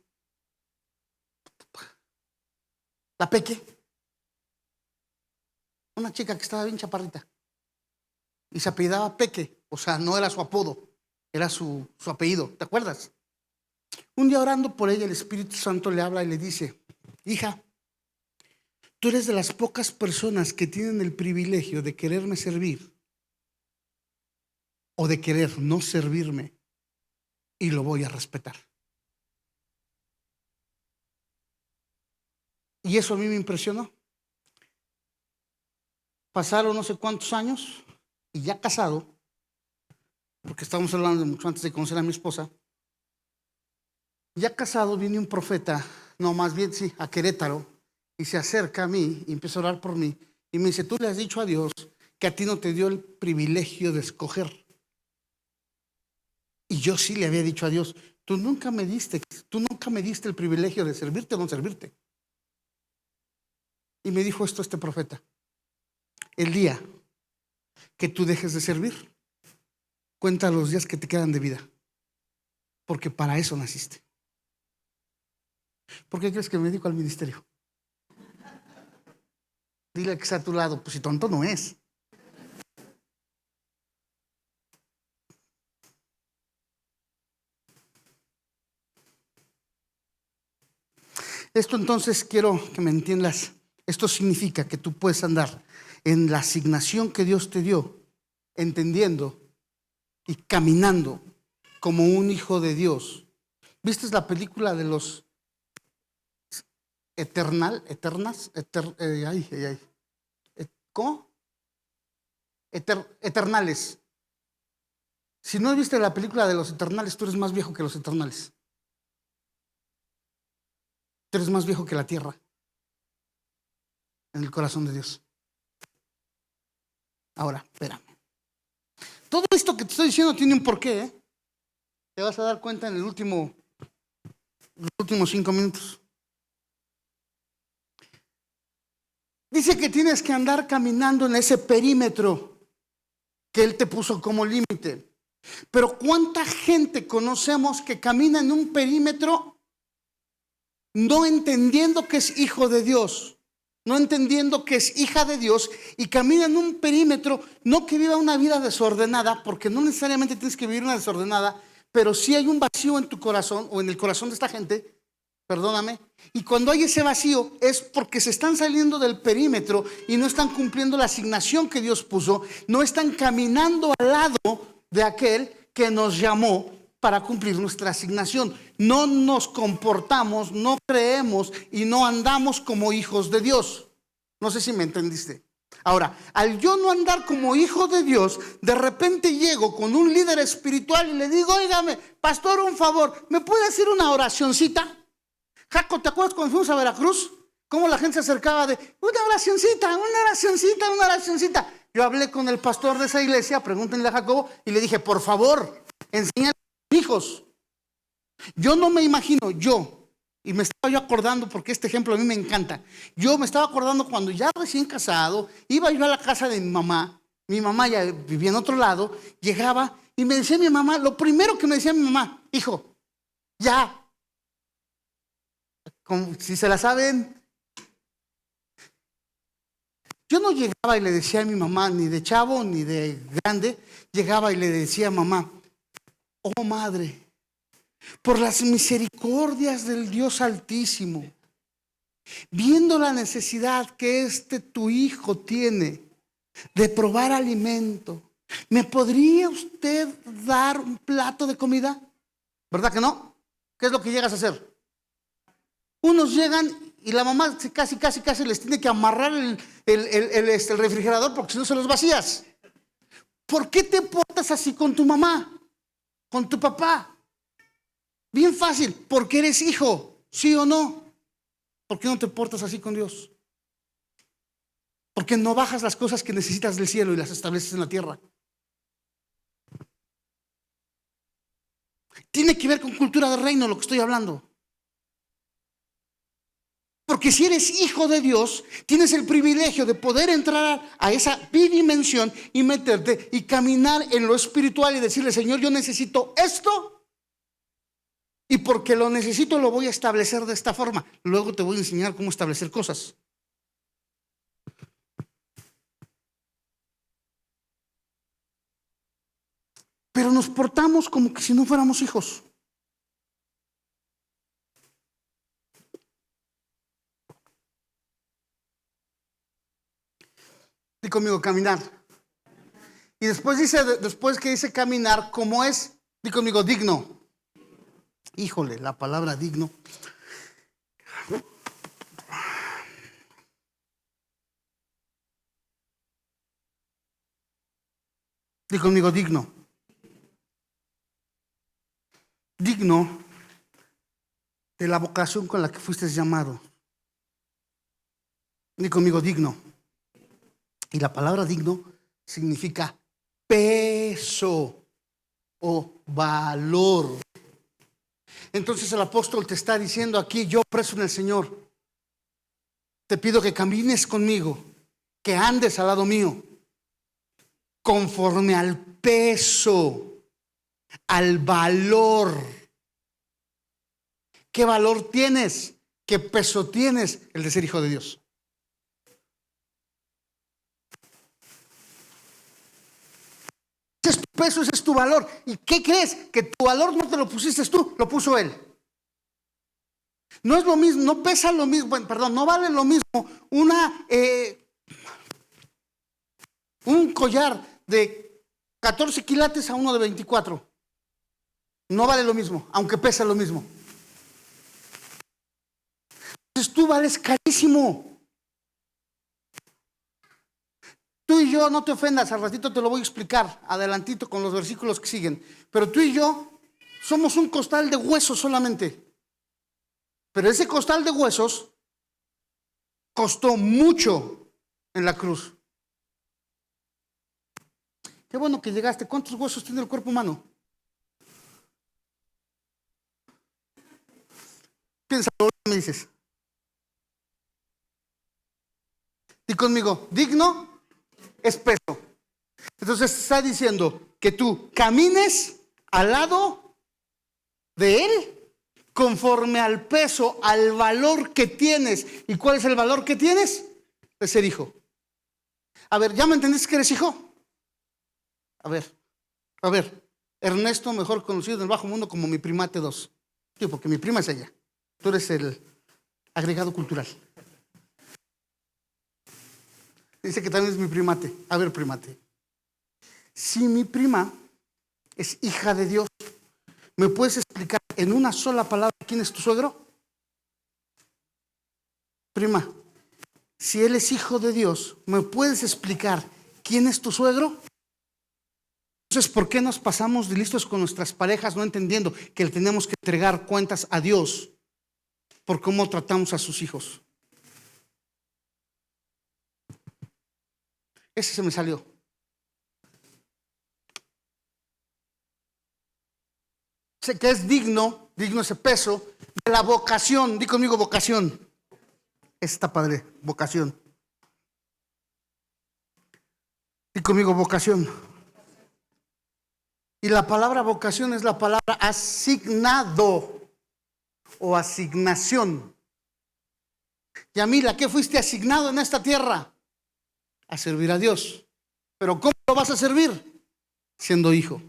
Speaker 1: la Peque? Una chica que estaba bien chaparrita y se apellidaba Peque. O sea, no era su apodo, era su apellido. ¿Te acuerdas? Un día, orando por ella, el Espíritu Santo le habla y le dice: hija, tú eres de las pocas personas que tienen el privilegio de quererme servir o de querer no servirme, y lo voy a respetar. Y eso a mí me impresionó. Pasaron no sé cuántos años y ya casado, porque estamos hablando de mucho antes de conocer a mi esposa, ya casado viene un profeta, no, más bien sí, a Querétaro, y se acerca a mí y empieza a orar por mí y me dice: tú le has dicho a Dios que a ti no te dio el privilegio de escoger. Y yo sí le había dicho a Dios: tú nunca me diste el privilegio de servirte o no servirte. Y me dijo esto este profeta: el día que tú dejes de servir, cuenta los días que te quedan de vida, porque para eso naciste. ¿Por qué crees que me dedico al ministerio? Dile que está a tu lado: pues si tonto no es. Esto entonces quiero que me entiendas. Esto significa que tú puedes andar en la asignación que Dios te dio, entendiendo y caminando como un hijo de Dios. ¿Viste la película de los ¿cómo? Eternales? Si no viste la película de los Eternales, tú eres más viejo que los Eternales. Tú eres más viejo que la tierra en el corazón de Dios. Ahora, espérame. Todo esto que te estoy diciendo tiene un porqué, ¿eh? Te vas a dar cuenta en los últimos 5 minutos. Dice que tienes que andar caminando en ese perímetro que Él te puso como límite. Pero ¿cuánta gente conocemos que camina en un perímetro no entendiendo que es hijo de Dios, no entendiendo que es hija de Dios, y camina en un perímetro, no que viva una vida desordenada, porque no necesariamente tienes que vivir una desordenada, pero sí hay un vacío en tu corazón o en el corazón de esta gente, perdóname, y cuando hay ese vacío es porque se están saliendo del perímetro y no están cumpliendo la asignación que Dios puso, no están caminando al lado de aquel que nos llamó para cumplir nuestra asignación. No nos comportamos, no creemos y no andamos como hijos de Dios. No sé si me entendiste. Ahora, al yo no andar como hijo de Dios, de repente llego con un líder espiritual y le digo: óigame, pastor, un favor, ¿me puede hacer una oracioncita? Jaco, ¿te acuerdas cuando fuimos a Veracruz? Cómo la gente se acercaba de una oracioncita, una oracioncita, una oracioncita. Yo hablé con el pastor de esa iglesia, pregúntenle a Jacobo, y le dije: por favor, enséñale a mis hijos. Yo no me imagino, y me estaba yo acordando, porque este ejemplo a mí me encanta. Yo me estaba acordando cuando ya recién casado, iba yo a la casa de mi mamá ya vivía en otro lado, llegaba y me decía mi mamá, lo primero que me decía mi mamá: hijo, ya, como si se la saben. Yo no llegaba y le decía a mi mamá, ni de chavo ni de grande, llegaba y le decía a mamá: oh madre, por las misericordias del Dios Altísimo, viendo la necesidad que tu hijo tiene de probar alimento, ¿me podría usted dar un plato de comida? ¿Verdad que no? ¿Qué es lo que llegas a hacer? Unos llegan y la mamá casi les tiene que amarrar el refrigerador, porque si no se los vacías. ¿Por qué te portas así con tu mamá, con tu papá? Bien fácil: porque eres hijo, ¿sí o no? ¿Por qué no te portas así con Dios? Porque no bajas las cosas que necesitas del cielo y las estableces en la tierra. Tiene que ver con cultura de reino lo que estoy hablando. Porque si eres hijo de Dios, tienes el privilegio de poder entrar a esa bidimensión y meterte y caminar en lo espiritual y decirle: Señor, yo necesito esto, y porque lo necesito lo voy a establecer de esta forma. Luego te voy a enseñar cómo establecer cosas. Pero nos portamos como que si no fuéramos hijos. Di conmigo: caminar. Y después dice, después que dice caminar, ¿cómo es? Di conmigo, digno. Híjole, la palabra digno. Di conmigo, digno. Digno de la vocación con la que fuiste llamado. Di conmigo, digno. Y la palabra digno significa peso o valor. Entonces el apóstol te está diciendo aquí, yo preso en el Señor, te pido que camines conmigo, que andes al lado mío, conforme al peso, al valor. ¿Qué valor tienes? ¿Qué peso tienes? El de ser hijo de Dios. Ese es tu peso, ese es tu valor. ¿Y qué crees? Que tu valor no te lo pusiste tú, lo puso Él. No es lo mismo, no pesa lo mismo, bueno, perdón, no vale lo mismo un collar de 14 quilates a uno de 24. No vale lo mismo, aunque pesa lo mismo. Entonces tú vales carísimo. Tú y yo, no te ofendas, al ratito te lo voy a explicar, adelantito con los versículos que siguen. Pero tú y yo somos un costal de huesos solamente. Pero ese costal de huesos costó mucho en la cruz. Qué bueno que llegaste. ¿Cuántos huesos tiene el cuerpo humano? Piénsalo, me dices. Di conmigo, digno es peso. Entonces está diciendo que tú camines al lado de Él conforme al peso, al valor que tienes. ¿Y cuál es el valor que tienes? De ser hijo. A ver, ¿ya me entendiste que eres hijo? A ver, Ernesto, mejor conocido en el bajo mundo como mi primate 2. Sí, porque mi prima es ella. Tú eres el agregado cultural. Dice que también es mi primate. A ver, primate. Si mi prima es hija de Dios, ¿me puedes explicar en una sola palabra quién es tu suegro? Prima, si él es hijo de Dios, ¿me puedes explicar quién es tu suegro? Entonces, ¿por qué nos pasamos de listos con nuestras parejas no entendiendo que le tenemos que entregar cuentas a Dios por cómo tratamos a sus hijos? Ese se me salió. Sé que es digno ese peso de la vocación. Di conmigo vocación. Está padre, vocación. Di conmigo vocación. Y la palabra vocación es la palabra asignado o asignación. Yamila, ¿qué fuiste asignado en esta tierra? A servir a Dios. ¿Pero cómo lo vas a servir? Siendo hijo.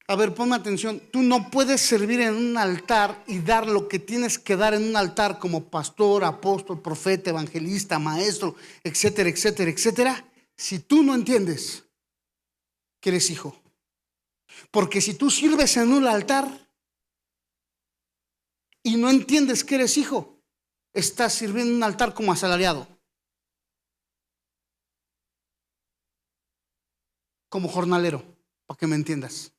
Speaker 1: A ver, ponme atención. Tú no puedes servir en un altar y dar lo que tienes que dar en un altar como pastor, apóstol, profeta, evangelista, maestro, etcétera, etcétera, etcétera, si tú no entiendes que eres hijo. Porque si tú sirves en un altar y no entiendes que eres hijo, estás sirviendo en un altar como asalariado, como jornalero, para que me entiendas.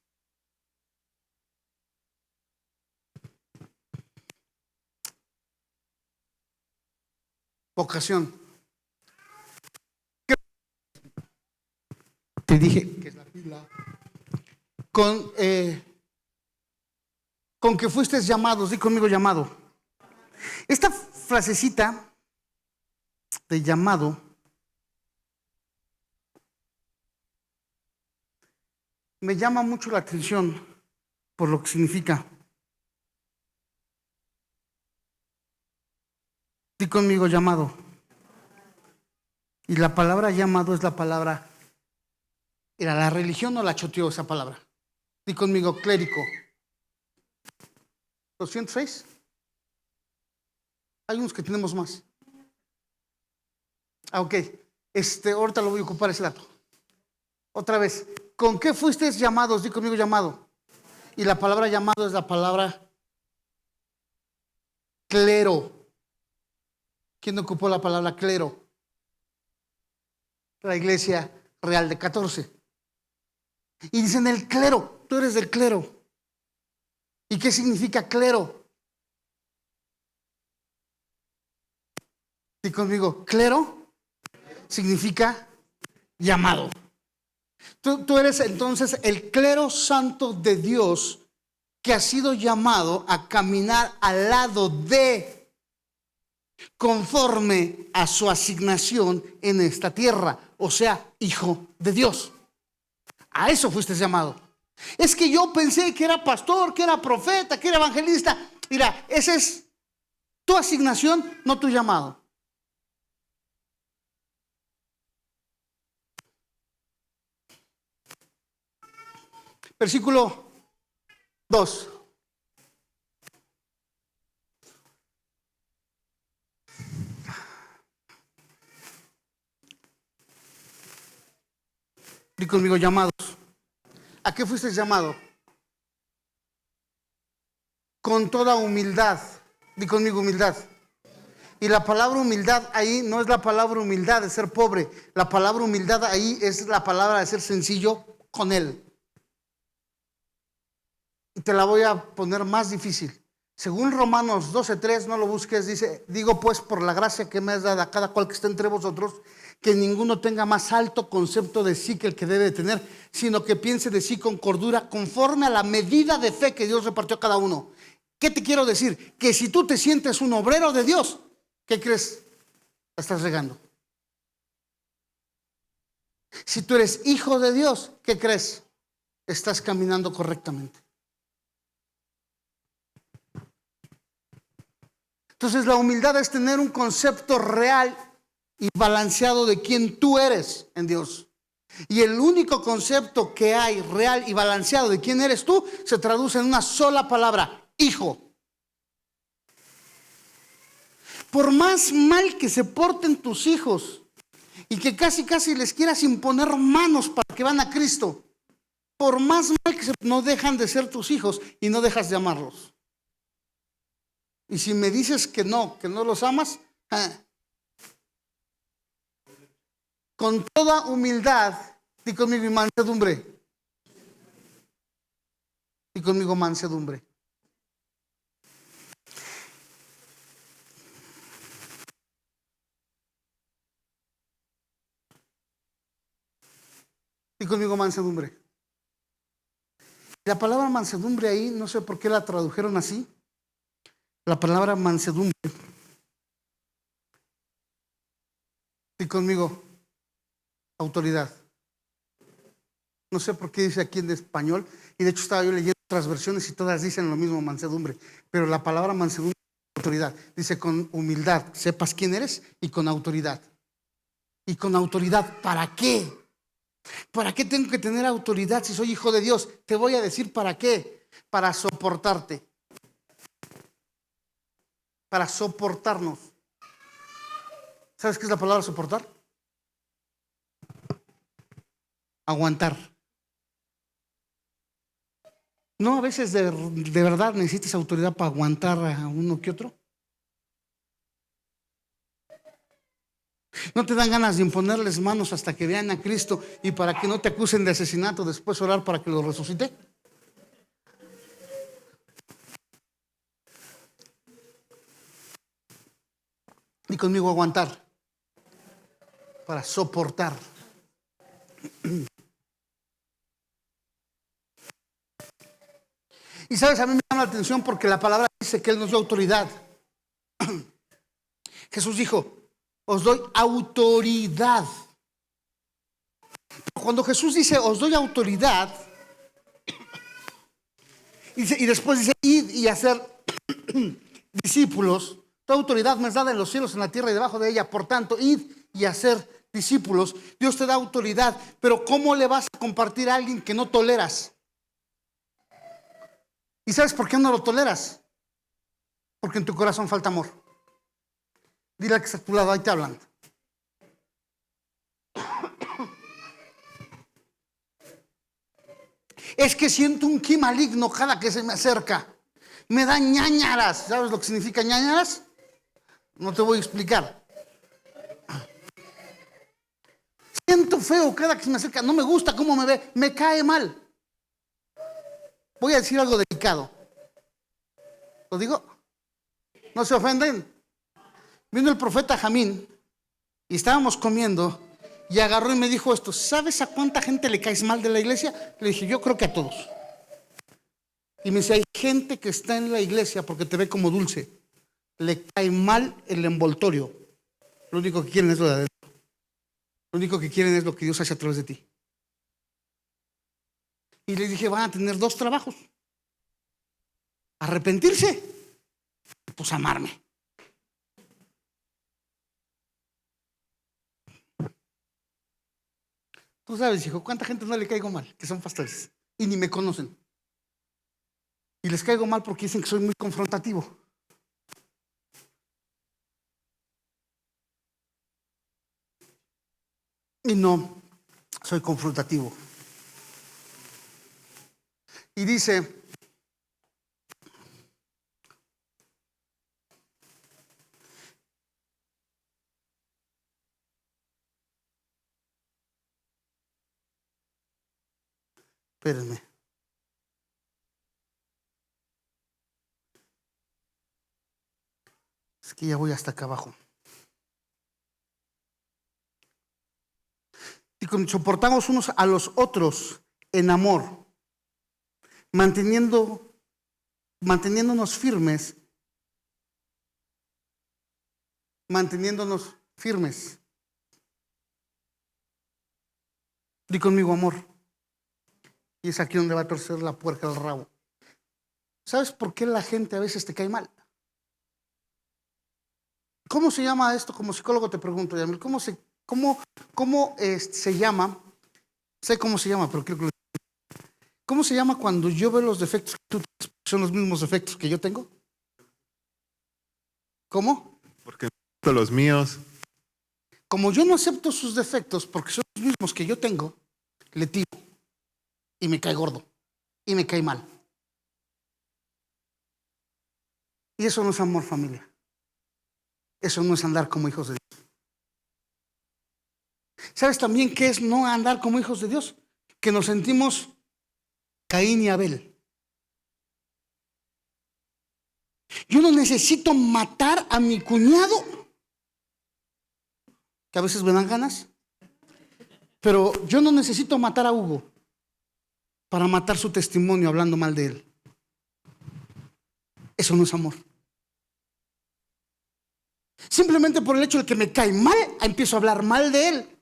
Speaker 1: Vocación. Te dije que es la pila. Con que fuiste llamados, di conmigo llamado. Esta frasecita de llamado me llama mucho la atención por lo que significa. Di conmigo llamado. Y la palabra llamado es la palabra. ¿Era la religión o la choteó esa palabra? Di conmigo clérigo. 206. Hay unos que tenemos más. Ok. Ahorita lo voy a ocupar ese dato. Otra vez, ¿con qué fuisteis llamados? Di conmigo llamado. Y la palabra llamado es la palabra clero. ¿Quién ocupó la palabra clero? La iglesia real de 14. Y dicen el clero, tú eres del clero. ¿Y qué significa clero? Di conmigo, clero significa llamado. Tú eres entonces el clero santo de Dios que ha sido llamado a caminar al lado de, conforme a su asignación en esta tierra, o sea, hijo de Dios. A eso fuiste llamado. Es que yo pensé que era pastor, que era profeta, que era evangelista. Mira, esa es tu asignación, no tu llamado. Versículo 2. Di conmigo, llamados. ¿A qué fuiste llamado? Con toda humildad. Di conmigo, humildad. Y la palabra humildad ahí no es la palabra humildad de ser pobre. La palabra humildad ahí es la palabra de ser sencillo con Él. Y te la voy a poner más difícil. Según Romanos 12:3, no lo busques, dice: digo pues por la gracia que me has dado a cada cual que esté entre vosotros, que ninguno tenga más alto concepto de sí que el que debe de tener, sino que piense de sí con cordura, conforme a la medida de fe que Dios repartió a cada uno. ¿Qué te quiero decir? Que si tú te sientes un obrero de Dios, ¿qué crees? La estás regando. Si tú eres hijo de Dios, ¿qué crees? Estás caminando correctamente. Entonces la humildad es tener un concepto real y balanceado de quién tú eres en Dios. Y el único concepto que hay real y balanceado de quién eres tú se traduce en una sola palabra: hijo. Por más mal que se porten tus hijos y que casi les quieras imponer manos para que van a Cristo, por más mal que no dejan de ser tus hijos y no dejas de amarlos. Y si me dices que no los amas, con toda humildad, di conmigo, y mansedumbre. Di conmigo, mansedumbre. Di conmigo, mansedumbre. La palabra mansedumbre ahí, no sé por qué la tradujeron así. La palabra mansedumbre. Di conmigo, autoridad. No sé por qué dice aquí en español, y de hecho estaba yo leyendo otras versiones y todas dicen lo mismo, mansedumbre, pero la palabra mansedumbre es autoridad. Dice con humildad, sepas quién eres, y con autoridad. Y con autoridad, ¿para qué? ¿Para qué tengo que tener autoridad si soy hijo de Dios? Te voy a decir para qué. Para soportarte. Para soportarnos. ¿Sabes qué es la palabra soportar? Aguantar. ¿No a veces de verdad necesitas autoridad para aguantar a uno que otro? ¿No te dan ganas de imponerles manos hasta que vean a Cristo y para que no te acusen de asesinato, después orar para que lo resucite? Y conmigo, aguantar. Para soportar. Y sabes, a mí me llama la atención porque la palabra dice que Él nos dio autoridad. Jesús dijo: os doy autoridad. Cuando Jesús dice os doy autoridad, y después dice id y hacer discípulos, toda autoridad me es dada en los cielos, en la tierra y debajo de ella, por tanto id y hacer discípulos. Dios te da autoridad, pero ¿cómo le vas a compartir a alguien que no toleras? ¿Y sabes por qué no lo toleras? Porque en tu corazón falta amor. Dile al que está a tu lado, ahí te hablan. Es que siento un ki maligno cada que se me acerca. Me da ñáñaras. ¿Sabes lo que significa ñáñaras? No te voy a explicar. Siento feo cada que se me acerca. No me gusta cómo me ve. Me cae mal. Voy a decir algo delicado. ¿Lo digo? ¿No se ofenden? Vino el profeta Jamín y estábamos comiendo y agarró y me dijo esto: ¿sabes a cuánta gente le caes mal de la iglesia? Le dije: yo creo que a todos. Y me dice: hay gente que está en la iglesia porque te ve como dulce. Le cae mal el envoltorio. Lo único que quieren es lo de adentro. Lo único que quieren es lo que Dios hace a través de ti. Y les dije: van a tener dos trabajos: arrepentirse, pues amarme. Tú sabes, hijo, cuánta gente no le caigo mal, que son pastores y ni me conocen. Y les caigo mal porque dicen que soy muy confrontativo. Y no, soy confrontativo. Y dice: espérenme. Es que ya voy hasta acá abajo. Y soportamos unos a los otros en amor, manteniéndonos firmes. Manteniéndonos firmes. Di conmigo: amor. Y es aquí donde va a torcer la puerca al rabo. ¿Sabes por qué la gente a veces te cae mal? ¿Cómo se llama esto? Como psicólogo te pregunto, Yamil, ¿cómo se llama? Sé cómo se llama, pero quiero que ¿cómo se llama cuando yo veo los defectos que tú tienes, son los mismos defectos que yo tengo? ¿Cómo?
Speaker 2: Porque no los míos.
Speaker 1: Como yo no acepto sus defectos porque son los mismos que yo tengo, le tiro y me cae gordo y me cae mal. Y eso no es amor, familia. Eso no es andar como hijos de Dios. ¿Sabes también qué es no andar como hijos de Dios? Que nos sentimos Caín y Abel. Yo no necesito matar a mi cuñado, que a veces me dan ganas, pero yo no necesito matar a Hugo para matar su testimonio hablando mal de él. Eso no es amor. Simplemente por el hecho de que me cae mal, empiezo a hablar mal de él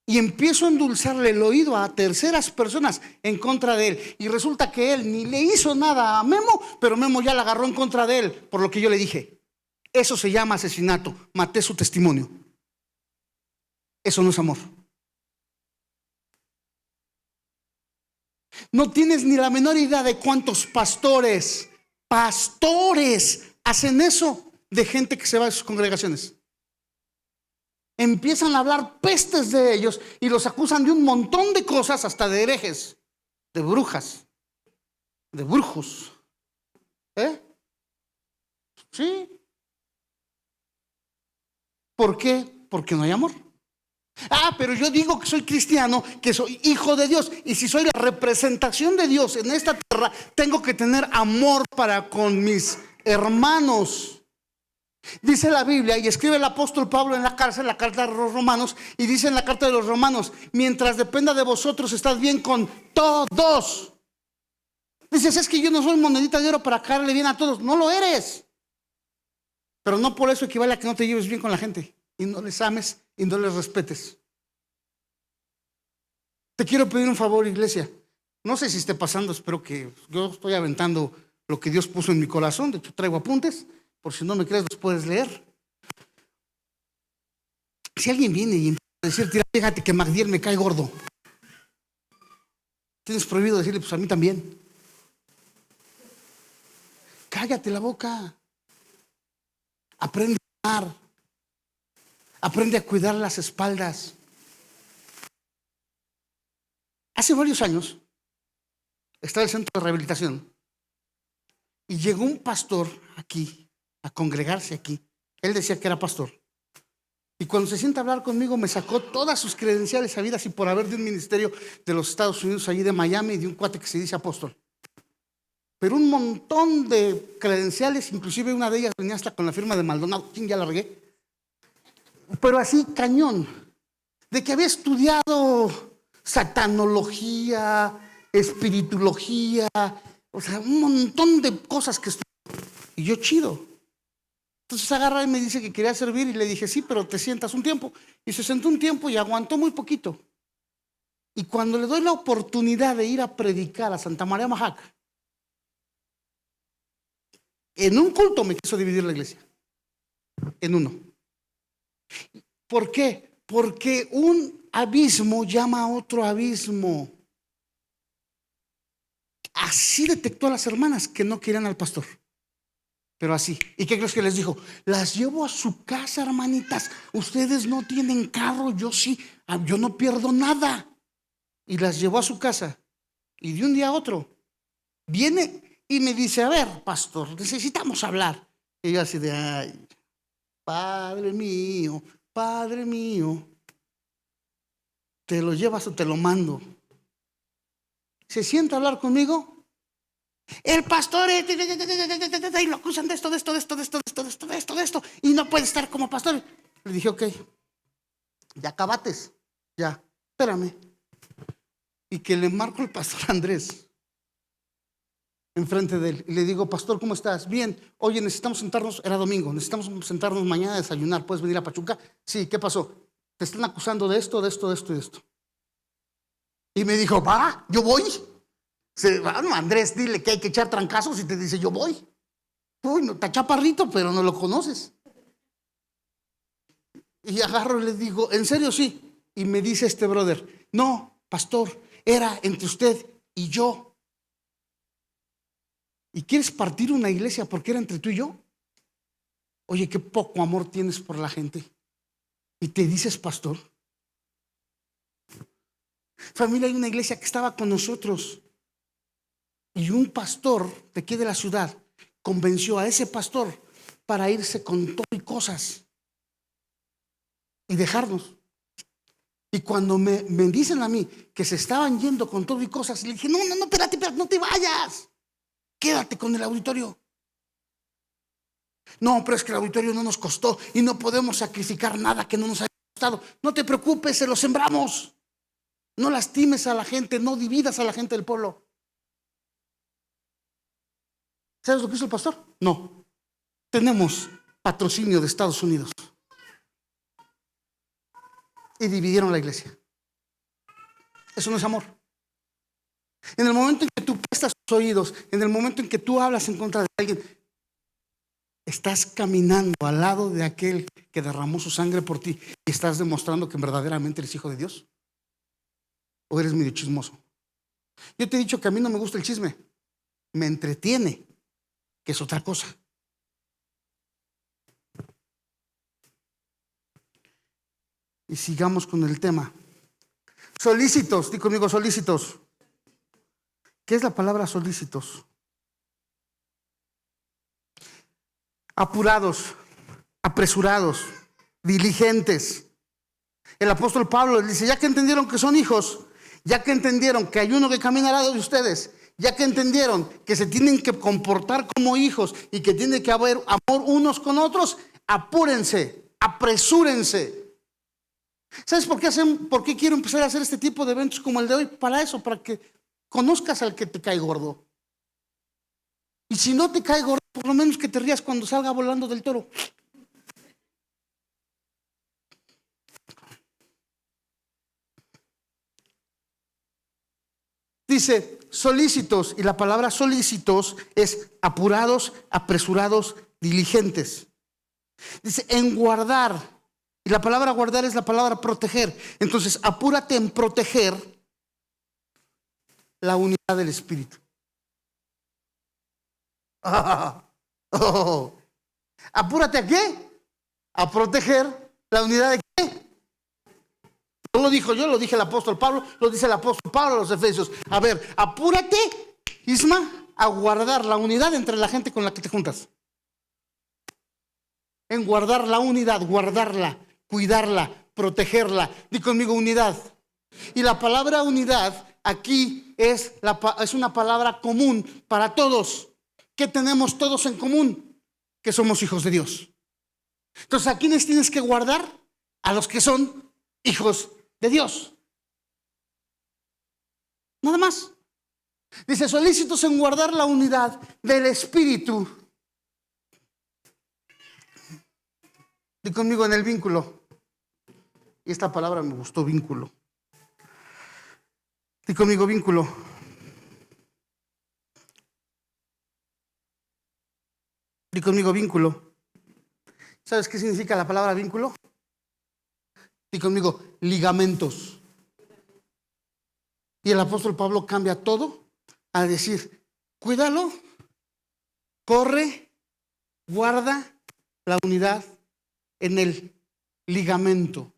Speaker 1: y empiezo a endulzarle el oído a terceras personas en contra de él. Y resulta que él ni le hizo nada a Memo, pero Memo ya la agarró en contra de él por lo que yo le dije. Eso se llama asesinato. Maté su testimonio. Eso no es amor. No tienes ni la menor idea de cuántos pastores hacen eso de gente que se va de sus congregaciones. Empiezan a hablar pestes de ellos y los acusan de un montón de cosas, hasta de herejes, de brujas, de brujos. Sí. ¿Por qué? Porque no hay amor. Pero yo digo que soy cristiano, que soy hijo de Dios, y si soy la representación de Dios en esta tierra, tengo que tener amor para con mis hermanos. Dice la Biblia, y escribe el apóstol Pablo en la cárcel, la carta de los romanos, y dice en la carta de los romanos: mientras dependa de vosotros, estad bien con todos. Dices: es que yo no soy monedita de oro para caerle bien a todos. No lo eres, pero no por eso equivale a que no te lleves bien con la gente y no les ames y no les respetes. Te quiero pedir un favor, iglesia. No sé si esté pasando, espero que yo estoy aventando lo que Dios puso en mi corazón. De hecho, traigo apuntes, por si no me crees los puedes leer. Si alguien viene y empieza a decir: fíjate que Magdiel me cae gordo, tienes prohibido decirle: pues a mí también. Cállate la boca. Aprende a amar. Aprende a cuidar las espaldas. Hace varios años Estaba el centro de rehabilitación. Y llegó un pastor aquí, a congregarse aquí. Él decía que era pastor. Y cuando se sienta a hablar conmigo, me sacó todas sus credenciales habidas y por haber de un ministerio de los Estados Unidos, allí de Miami, y de un cuate que se dice apóstol. Pero un montón de credenciales, inclusive una de ellas venía hasta con la firma de Maldonado. ¿Quién ya la regué? Pero así, cañón. De que había estudiado satanología, espiritología, o sea, un montón de cosas que estudió. Y yo, chido. Entonces agarra y me dice que quería servir y le dije, sí, pero te sientas un tiempo. Y se sentó un tiempo y aguantó muy poquito. Y cuando le doy la oportunidad de ir a predicar a Santa María Majac, en un culto me quiso dividir la iglesia. En uno. ¿Por qué? Porque un abismo llama a otro abismo. Así detectó a las hermanas que no querían al pastor. Pero así. ¿Y qué crees que les dijo? Las llevo a su casa, hermanitas. Ustedes no tienen carro, yo sí. Yo no pierdo nada. Y las llevó a su casa. Y de un día a otro viene y me dice, a ver, pastor, necesitamos hablar. Y yo así de, ay, Padre mío, ¿te lo llevas o te lo mando? Se sienta a hablar conmigo. El pastor, y lo acusan de esto, y no puede estar como pastor. Le dije, ok, ya acabates, ya, espérame. Y que le marco el pastor Andrés enfrente de él. Y le digo, pastor, ¿cómo estás? Bien. Oye, necesitamos sentarnos, era domingo, necesitamos sentarnos mañana a desayunar. ¿Puedes venir a Pachuca? Sí, ¿qué pasó? Te están acusando de esto. Y me dijo, va, yo voy. No, Andrés, dile que hay que echar trancazos y te dice, yo voy. Uy, no, está chaparrito, pero no lo conoces. Y agarro y le digo, ¿en serio? Sí. Y me dice este brother, no, pastor, era entre usted y yo. ¿Y quieres partir una iglesia porque era entre tú y yo? Oye, qué poco amor tienes por la gente. Y te dices pastor. Familia, hay una iglesia que estaba con nosotros. Y un pastor de aquí de la ciudad convenció a ese pastor para irse con todo y cosas y dejarnos. Y cuando me dicen a mí que se estaban yendo con todo y cosas, le dije, no, espérate, no te vayas. Quédate con el auditorio. No, pero es que el auditorio no nos costó y no podemos sacrificar nada que no nos haya costado. No te preocupes, se lo sembramos. No lastimes a la gente, no dividas a la gente del pueblo. ¿Sabes lo que hizo el pastor? No. Tenemos patrocinio de Estados Unidos. Y dividieron la iglesia. Eso no es amor. En el momento en que tú prestas tus oídos, en el momento en que tú hablas en contra de alguien, estás caminando al lado de aquel que derramó su sangre por ti y estás demostrando que verdaderamente eres hijo de Dios. ¿O eres medio chismoso? Yo te he dicho que a mí no me gusta el chisme. Me entretiene, que es otra cosa. Y sigamos con el tema. Solícitos, di conmigo solícitos. ¿Qué es la palabra solícitos? Apurados, apresurados, diligentes. El apóstol Pablo dice, ya que entendieron que son hijos, ya que entendieron que hay uno que camina al lado de ustedes, ya que entendieron que se tienen que comportar como hijos y que tiene que haber amor unos con otros, apúrense, apresúrense. ¿Sabes por qué quiero empezar a hacer este tipo de eventos como el de hoy? Para eso, para que conozcas al que te cae gordo. Y si no te cae gordo, por lo menos que te rías cuando salga volando del toro. Dice solícitos, y la palabra solícitos es apurados, apresurados, diligentes. Dice en guardar. Y la palabra guardar es la palabra proteger. Entonces, apúrate en proteger la unidad del Espíritu. ¿Apúrate a qué? A proteger la unidad de qué. No lo dijo yo, lo dije el apóstol Pablo, lo dice el apóstol Pablo a los Efesios. A ver, apúrate Isma, a guardar la unidad entre la gente con la que te juntas. En guardar la unidad, guardarla, cuidarla, protegerla. Di conmigo unidad. Y la palabra unidad aquí es una palabra común para todos. ¿Qué tenemos todos en común? Que somos hijos de Dios. Entonces, ¿a quiénes tienes que guardar? A los que son hijos de Dios. Nada más. Dice, solícitos en guardar la unidad del Espíritu. Di conmigo en el vínculo. Y esta palabra me gustó, vínculo. Di conmigo vínculo. Di conmigo vínculo. ¿Sabes qué significa la palabra vínculo? Di conmigo ligamentos. Y el apóstol Pablo cambia todo a decir, cuídalo, corre, guarda la unidad en el ligamento.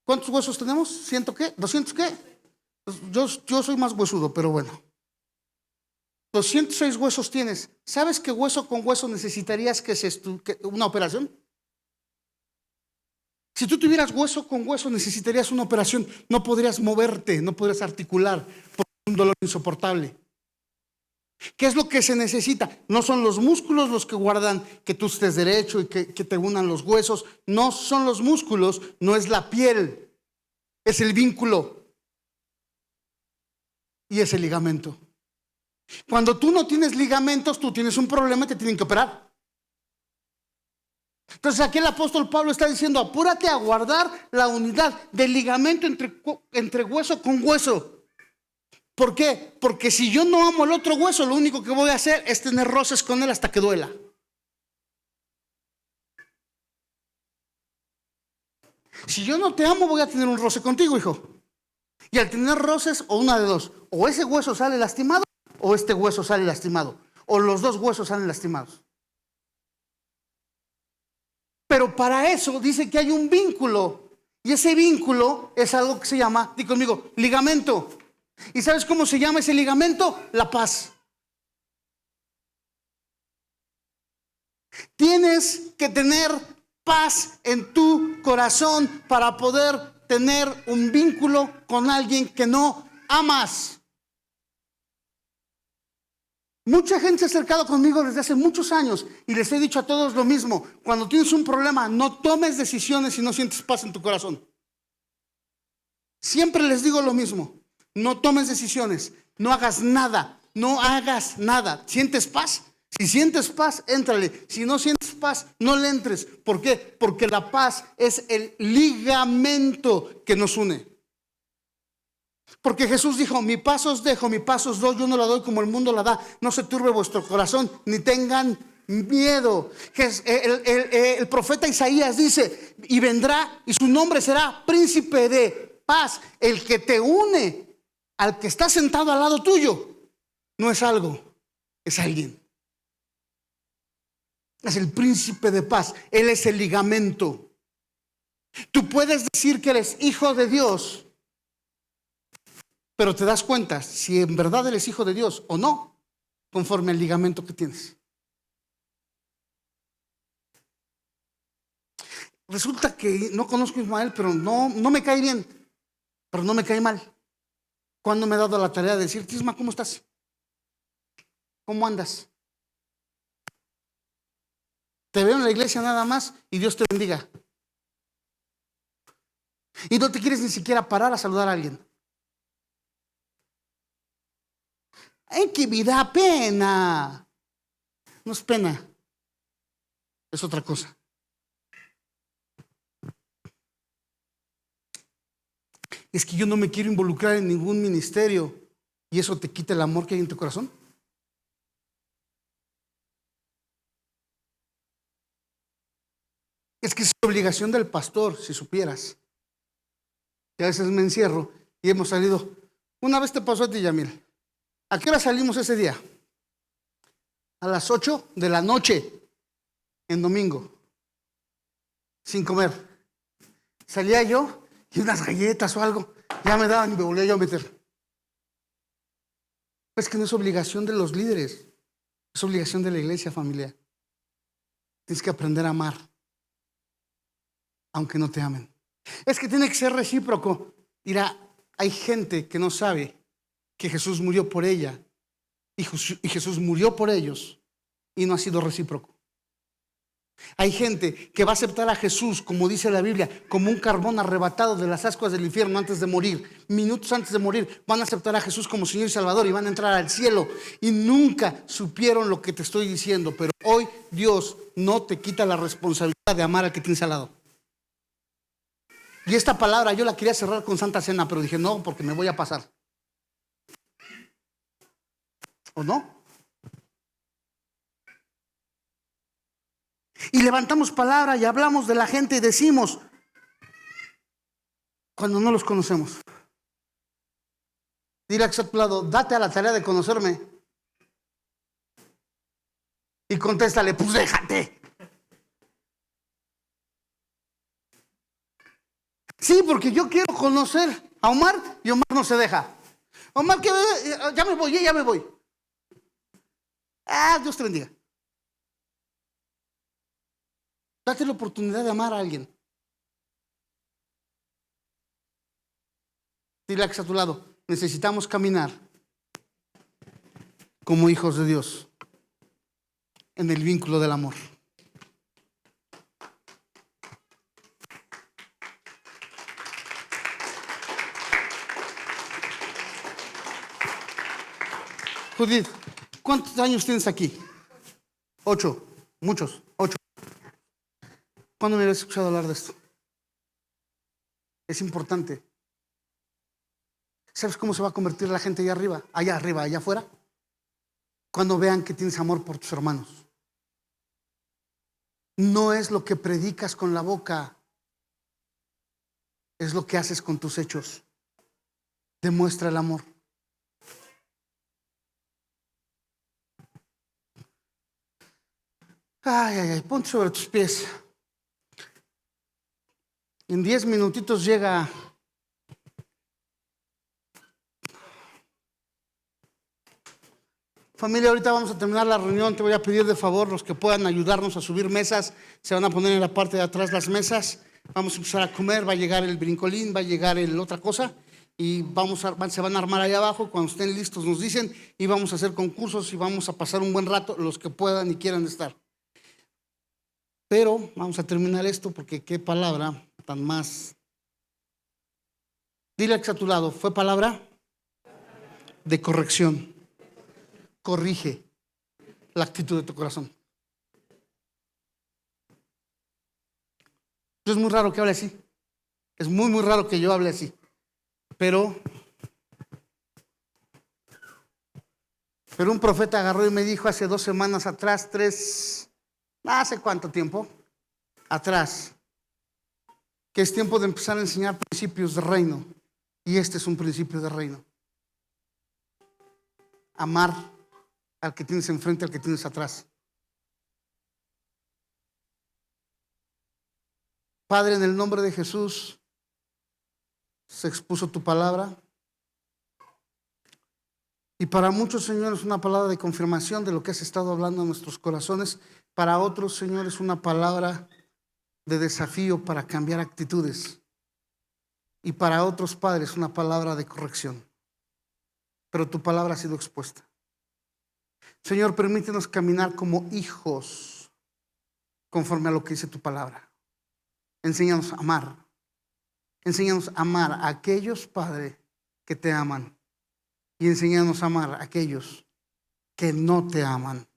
Speaker 1: ¿Cuántos huesos tenemos? ¿100 qué? ¿200 qué? Yo soy más huesudo, pero bueno. 206 huesos tienes. ¿Sabes que hueso con hueso necesitarías que una operación? Si tú tuvieras hueso con hueso necesitarías una operación. No podrías moverte, no podrías articular por un dolor insoportable. ¿Qué es lo que se necesita? No son los músculos los que guardan que tú estés derecho y que te unan los huesos. No son los músculos, no es la piel. Es el vínculo. Y es el ligamento. Cuando tú no tienes ligamentos, tú tienes un problema y te tienen que operar. Entonces aquí el apóstol Pablo está diciendo, apúrate a guardar la unidad del ligamento entre hueso con hueso. ¿Por qué? Porque si yo no amo el otro hueso, lo único que voy a hacer es tener roces con él hasta que duela. Si yo no te amo, voy a tener un roce contigo, hijo. Y al tener roces, o una de dos, o ese hueso sale lastimado, o este hueso sale lastimado, o los dos huesos salen lastimados. Pero para eso dice que hay un vínculo, y ese vínculo es algo que se llama, di conmigo, ligamento. ¿Y sabes cómo se llama ese ligamento? La paz. Tienes que tener paz en tu corazón para poder tener un vínculo con alguien que no amas. Mucha gente se ha acercado conmigo desde hace muchos años y les he dicho a todos lo mismo. Cuando tienes un problema, no tomes decisiones si no sientes paz en tu corazón. Siempre les digo lo mismo. No tomes decisiones, no hagas nada, no hagas nada. ¿Sientes paz? Si sientes paz, éntrale. Si no sientes paz, no le entres. ¿Por qué? Porque la paz es el ligamento que nos une. Porque Jesús dijo, mi paz os dejo, mi paz os doy, yo no la doy como el mundo la da. No se turbe vuestro corazón, ni tengan miedo. El profeta Isaías dice, y vendrá, y su nombre será príncipe de paz. El que te une al que está sentado al lado tuyo, no es algo, es alguien. Es el príncipe de paz, él es el ligamento. Tú puedes decir que eres hijo de Dios, pero te das cuenta si en verdad eres hijo de Dios o no, conforme al ligamento que tienes. Resulta que no conozco a Ismael, pero no me cae bien, pero no me cae mal. ¿Cuándo me he dado la tarea de decir, Isma, ¿cómo estás? ¿Cómo andas? Te veo en la iglesia nada más y Dios te bendiga. Y no te quieres ni siquiera parar a saludar a alguien. ¡Ay, que me da pena! No es pena, es otra cosa. Es que yo no me quiero involucrar en ningún ministerio y eso te quita el amor que hay en tu corazón. Es que es obligación del pastor, si supieras. Que a veces me encierro y hemos salido. Una vez te pasó a ti, Yamil. ¿A qué hora salimos ese día? A las 8 de la noche, en domingo, sin comer. Salía yo y unas galletas o algo, ya me daban y me volvía yo a meter. Pues que no es obligación de los líderes, es obligación de la iglesia, familia. Tienes que aprender a amar, aunque no te amen. Es que tiene que ser recíproco. Mira, hay gente que no sabe que Jesús murió por ella y Jesús murió por ellos y no ha sido recíproco. Hay gente que va a aceptar a Jesús, como dice la Biblia, como un carbón arrebatado de las ascuas del infierno antes de morir. Minutos antes de morir van a aceptar a Jesús como Señor y Salvador y van a entrar al cielo. Y nunca supieron lo que te estoy diciendo. Pero hoy Dios no te quita la responsabilidad de amar al que tienes al lado. Y esta palabra yo la quería cerrar con Santa Cena, pero dije no, porque me voy a pasar. ¿O no? Y levantamos palabra y hablamos de la gente y decimos, cuando no los conocemos. Dile a tu lado, date a la tarea de conocerme. Y contéstale, pues déjate. Sí, porque yo quiero conocer a Omar y Omar no se deja. Omar, que ya me voy, ya me voy. Dios te bendiga. Date la oportunidad de amar a alguien. Dile a que está a tu lado, necesitamos caminar como hijos de Dios en el vínculo del amor. Judith, ¿cuántos años tienes aquí? 8, muchos, 8. ¿Cuándo me habías escuchado hablar de esto? Es importante. ¿Sabes cómo se va a convertir la gente allá arriba, allá afuera? Cuando vean que tienes amor por tus hermanos. No es lo que predicas con la boca, es lo que haces con tus hechos. Demuestra el amor. Ponte sobre tus pies. En 10 minutitos llega familia. Ahorita vamos a terminar la reunión. Te voy a pedir de favor los que puedan ayudarnos a subir mesas. Se van a poner en la parte de atrás las mesas. Vamos a empezar a comer. Va a llegar el brincolín, va a llegar otra cosa y se van a armar ahí abajo. Cuando estén listos nos dicen y vamos a hacer concursos y vamos a pasar un buen rato los que puedan y quieran estar. Pero vamos a terminar esto porque qué palabra tan más. Dile que a tu lado, fue palabra de corrección. Corrige la actitud de tu corazón. Es muy raro que hable así. Es muy, muy raro que yo hable así. Pero un profeta agarró y me dijo hace 2 semanas atrás, 3, ¿hace cuánto tiempo? Atrás, que es tiempo de empezar a enseñar principios de reino. Y este es un principio de reino. Amar al que tienes enfrente, al que tienes atrás. Padre, en el nombre de Jesús, se expuso tu palabra. Y para muchos, Señor, es una palabra de confirmación de lo que has estado hablando en nuestros corazones. Para otros, Señor, es una palabra de desafío para cambiar actitudes. Y para otros, Padre, es una palabra de corrección. Pero tu palabra ha sido expuesta. Señor, permítenos caminar como hijos conforme a lo que dice tu palabra. Enséñanos a amar. Enséñanos a amar a aquellos, Padre, que te aman. Y enséñanos a amar a aquellos que no te aman.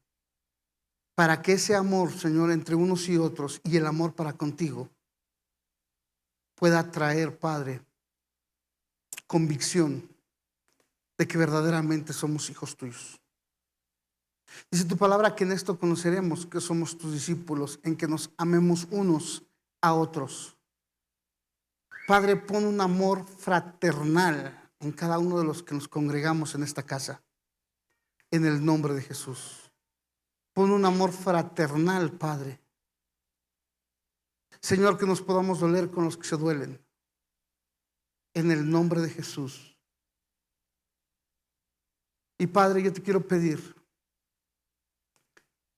Speaker 1: Para que ese amor, Señor, entre unos y otros y el amor para contigo pueda traer, Padre, convicción de que verdaderamente somos hijos tuyos. Dice tu palabra que en esto conoceremos que somos tus discípulos, en que nos amemos unos a otros. Padre, pon un amor fraternal en cada uno de los que nos congregamos en esta casa, en el nombre de Jesús. Pon un amor fraternal, Padre. Señor, que nos podamos doler con los que se duelen, en el nombre de Jesús. Y Padre, yo te quiero pedir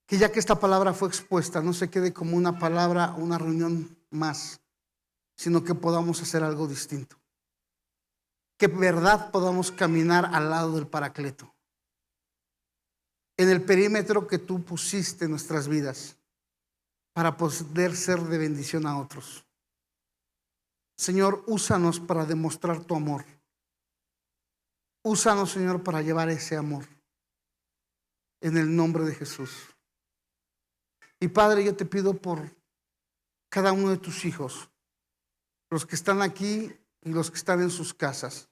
Speaker 1: que ya que esta palabra fue expuesta, no se quede como una palabra, una reunión más, sino que podamos hacer algo distinto. Que en verdad podamos caminar al lado del Paracleto, en el perímetro que tú pusiste en nuestras vidas, para poder ser de bendición a otros. Señor, úsanos para demostrar tu amor. Úsanos, Señor, para llevar ese amor. En el nombre de Jesús. Y Padre, yo te pido por cada uno de tus hijos, los que están aquí y los que están en sus casas.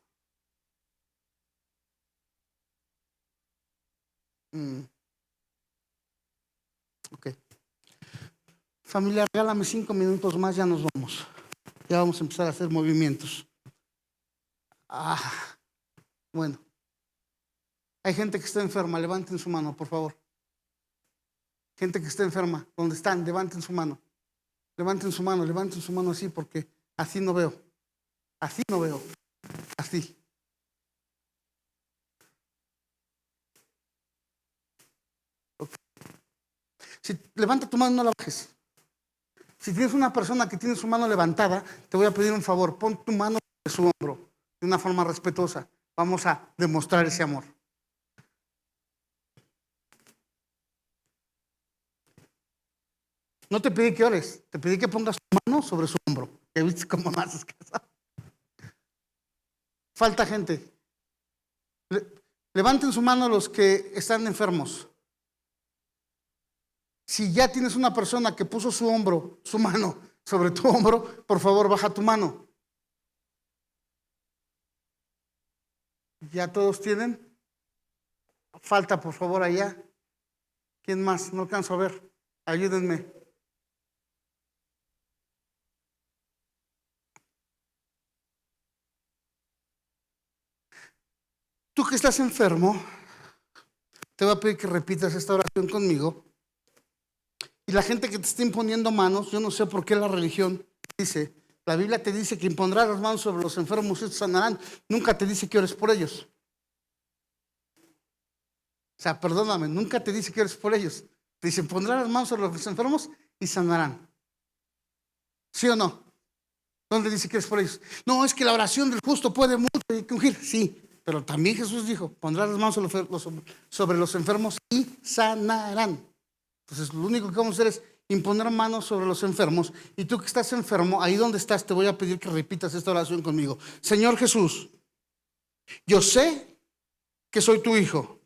Speaker 1: Ok. Familia, regálame 5 minutos más, ya nos vamos. Ya vamos a empezar a hacer movimientos. Bueno. Hay gente que está enferma, levanten su mano, por favor. Gente que está enferma, ¿dónde están? Levanten su mano. Levanten su mano así, porque así no veo. Así no veo. Así. Okay. Si levanta tu mano, no la bajes. Si tienes una persona que tiene su mano levantada, te voy a pedir un favor. Pon tu mano sobre su hombro de una forma respetuosa. Vamos a demostrar ese amor. No te pedí que ores, te pedí que pongas tu mano sobre su hombro. ¿Ya viste cómo más es casado? Falta gente. Levanten su mano los que están enfermos. Si ya tienes una persona que puso su mano sobre tu hombro, por favor, baja tu mano. ¿Ya todos tienen? Falta, por favor, allá. ¿Quién más? No alcanzo a ver. Ayúdenme. Tú que estás enfermo, te voy a pedir que repitas esta oración conmigo. Y la gente que te está imponiendo manos, yo no sé por qué la religión dice, la Biblia te dice que impondrás las manos sobre los enfermos y estos sanarán. Nunca te dice que ores por ellos. O sea, perdóname, nunca te dice que ores por ellos. Te dice, pondrás las manos sobre los enfermos y sanarán. ¿Sí o no? ¿Dónde dice que ores por ellos? No, es que la oración del justo puede mucho y ungir. Sí, pero también Jesús dijo, pondrás las manos sobre los enfermos y sanarán. Entonces, lo único que vamos a hacer es imponer manos sobre los enfermos. Y tú que estás enfermo, ahí donde estás, te voy a pedir que repitas esta oración conmigo. Señor Jesús, yo sé que soy tu hijo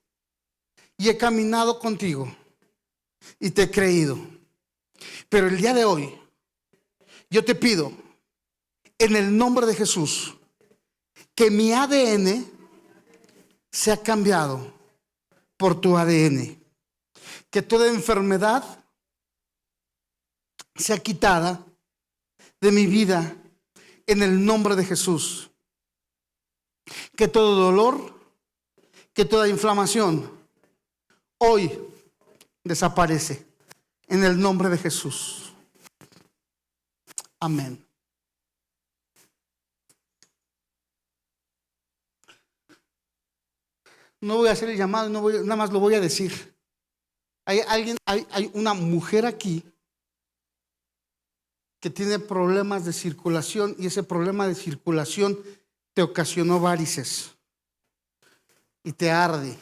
Speaker 1: y he caminado contigo y te he creído. Pero el día de hoy, yo te pido, en el nombre de Jesús, que mi ADN sea cambiado por tu ADN. Que toda enfermedad sea quitada de mi vida en el nombre de Jesús. Que todo dolor, que toda inflamación hoy desaparece en el nombre de Jesús. Amén. No voy a hacer el llamado, nada más lo voy a decir. Hay una mujer aquí que tiene problemas de circulación y ese problema de circulación te ocasionó varices y te arde.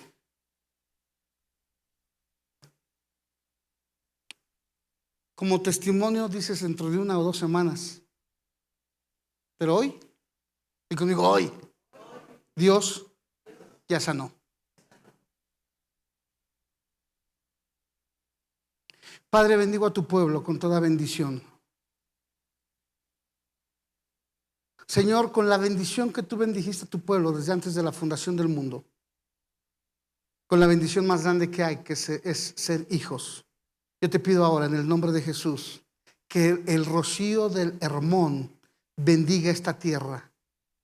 Speaker 1: Como testimonio dices dentro de 1 o 2 semanas. Pero hoy, y conmigo hoy, Dios ya sanó. Padre, bendigo a tu pueblo con toda bendición. Señor, con la bendición que tú bendijiste a tu pueblo desde antes de la fundación del mundo, con la bendición más grande que hay, que es ser hijos, yo te pido ahora en el nombre de Jesús que el rocío del Hermón bendiga esta tierra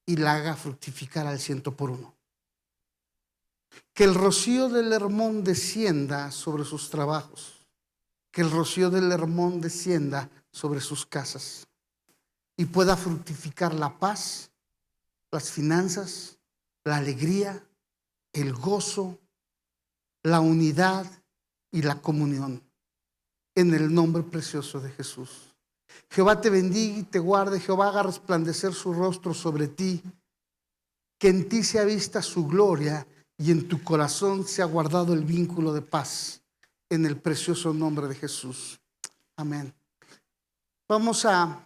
Speaker 1: y la haga fructificar al 100%. Que el rocío del Hermón descienda sobre sus trabajos. Que el rocío del Hermón descienda sobre sus casas y pueda fructificar la paz, las finanzas, la alegría, el gozo, la unidad y la comunión. En el nombre precioso de Jesús. Jehová te bendiga y te guarde. Jehová haga resplandecer su rostro sobre ti. Que en ti sea vista su gloria y en tu corazón sea guardado el vínculo de paz. En el precioso nombre de Jesús. Amén. Vamos a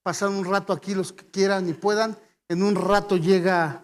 Speaker 1: pasar un rato aquí, los que quieran y puedan. En un rato llega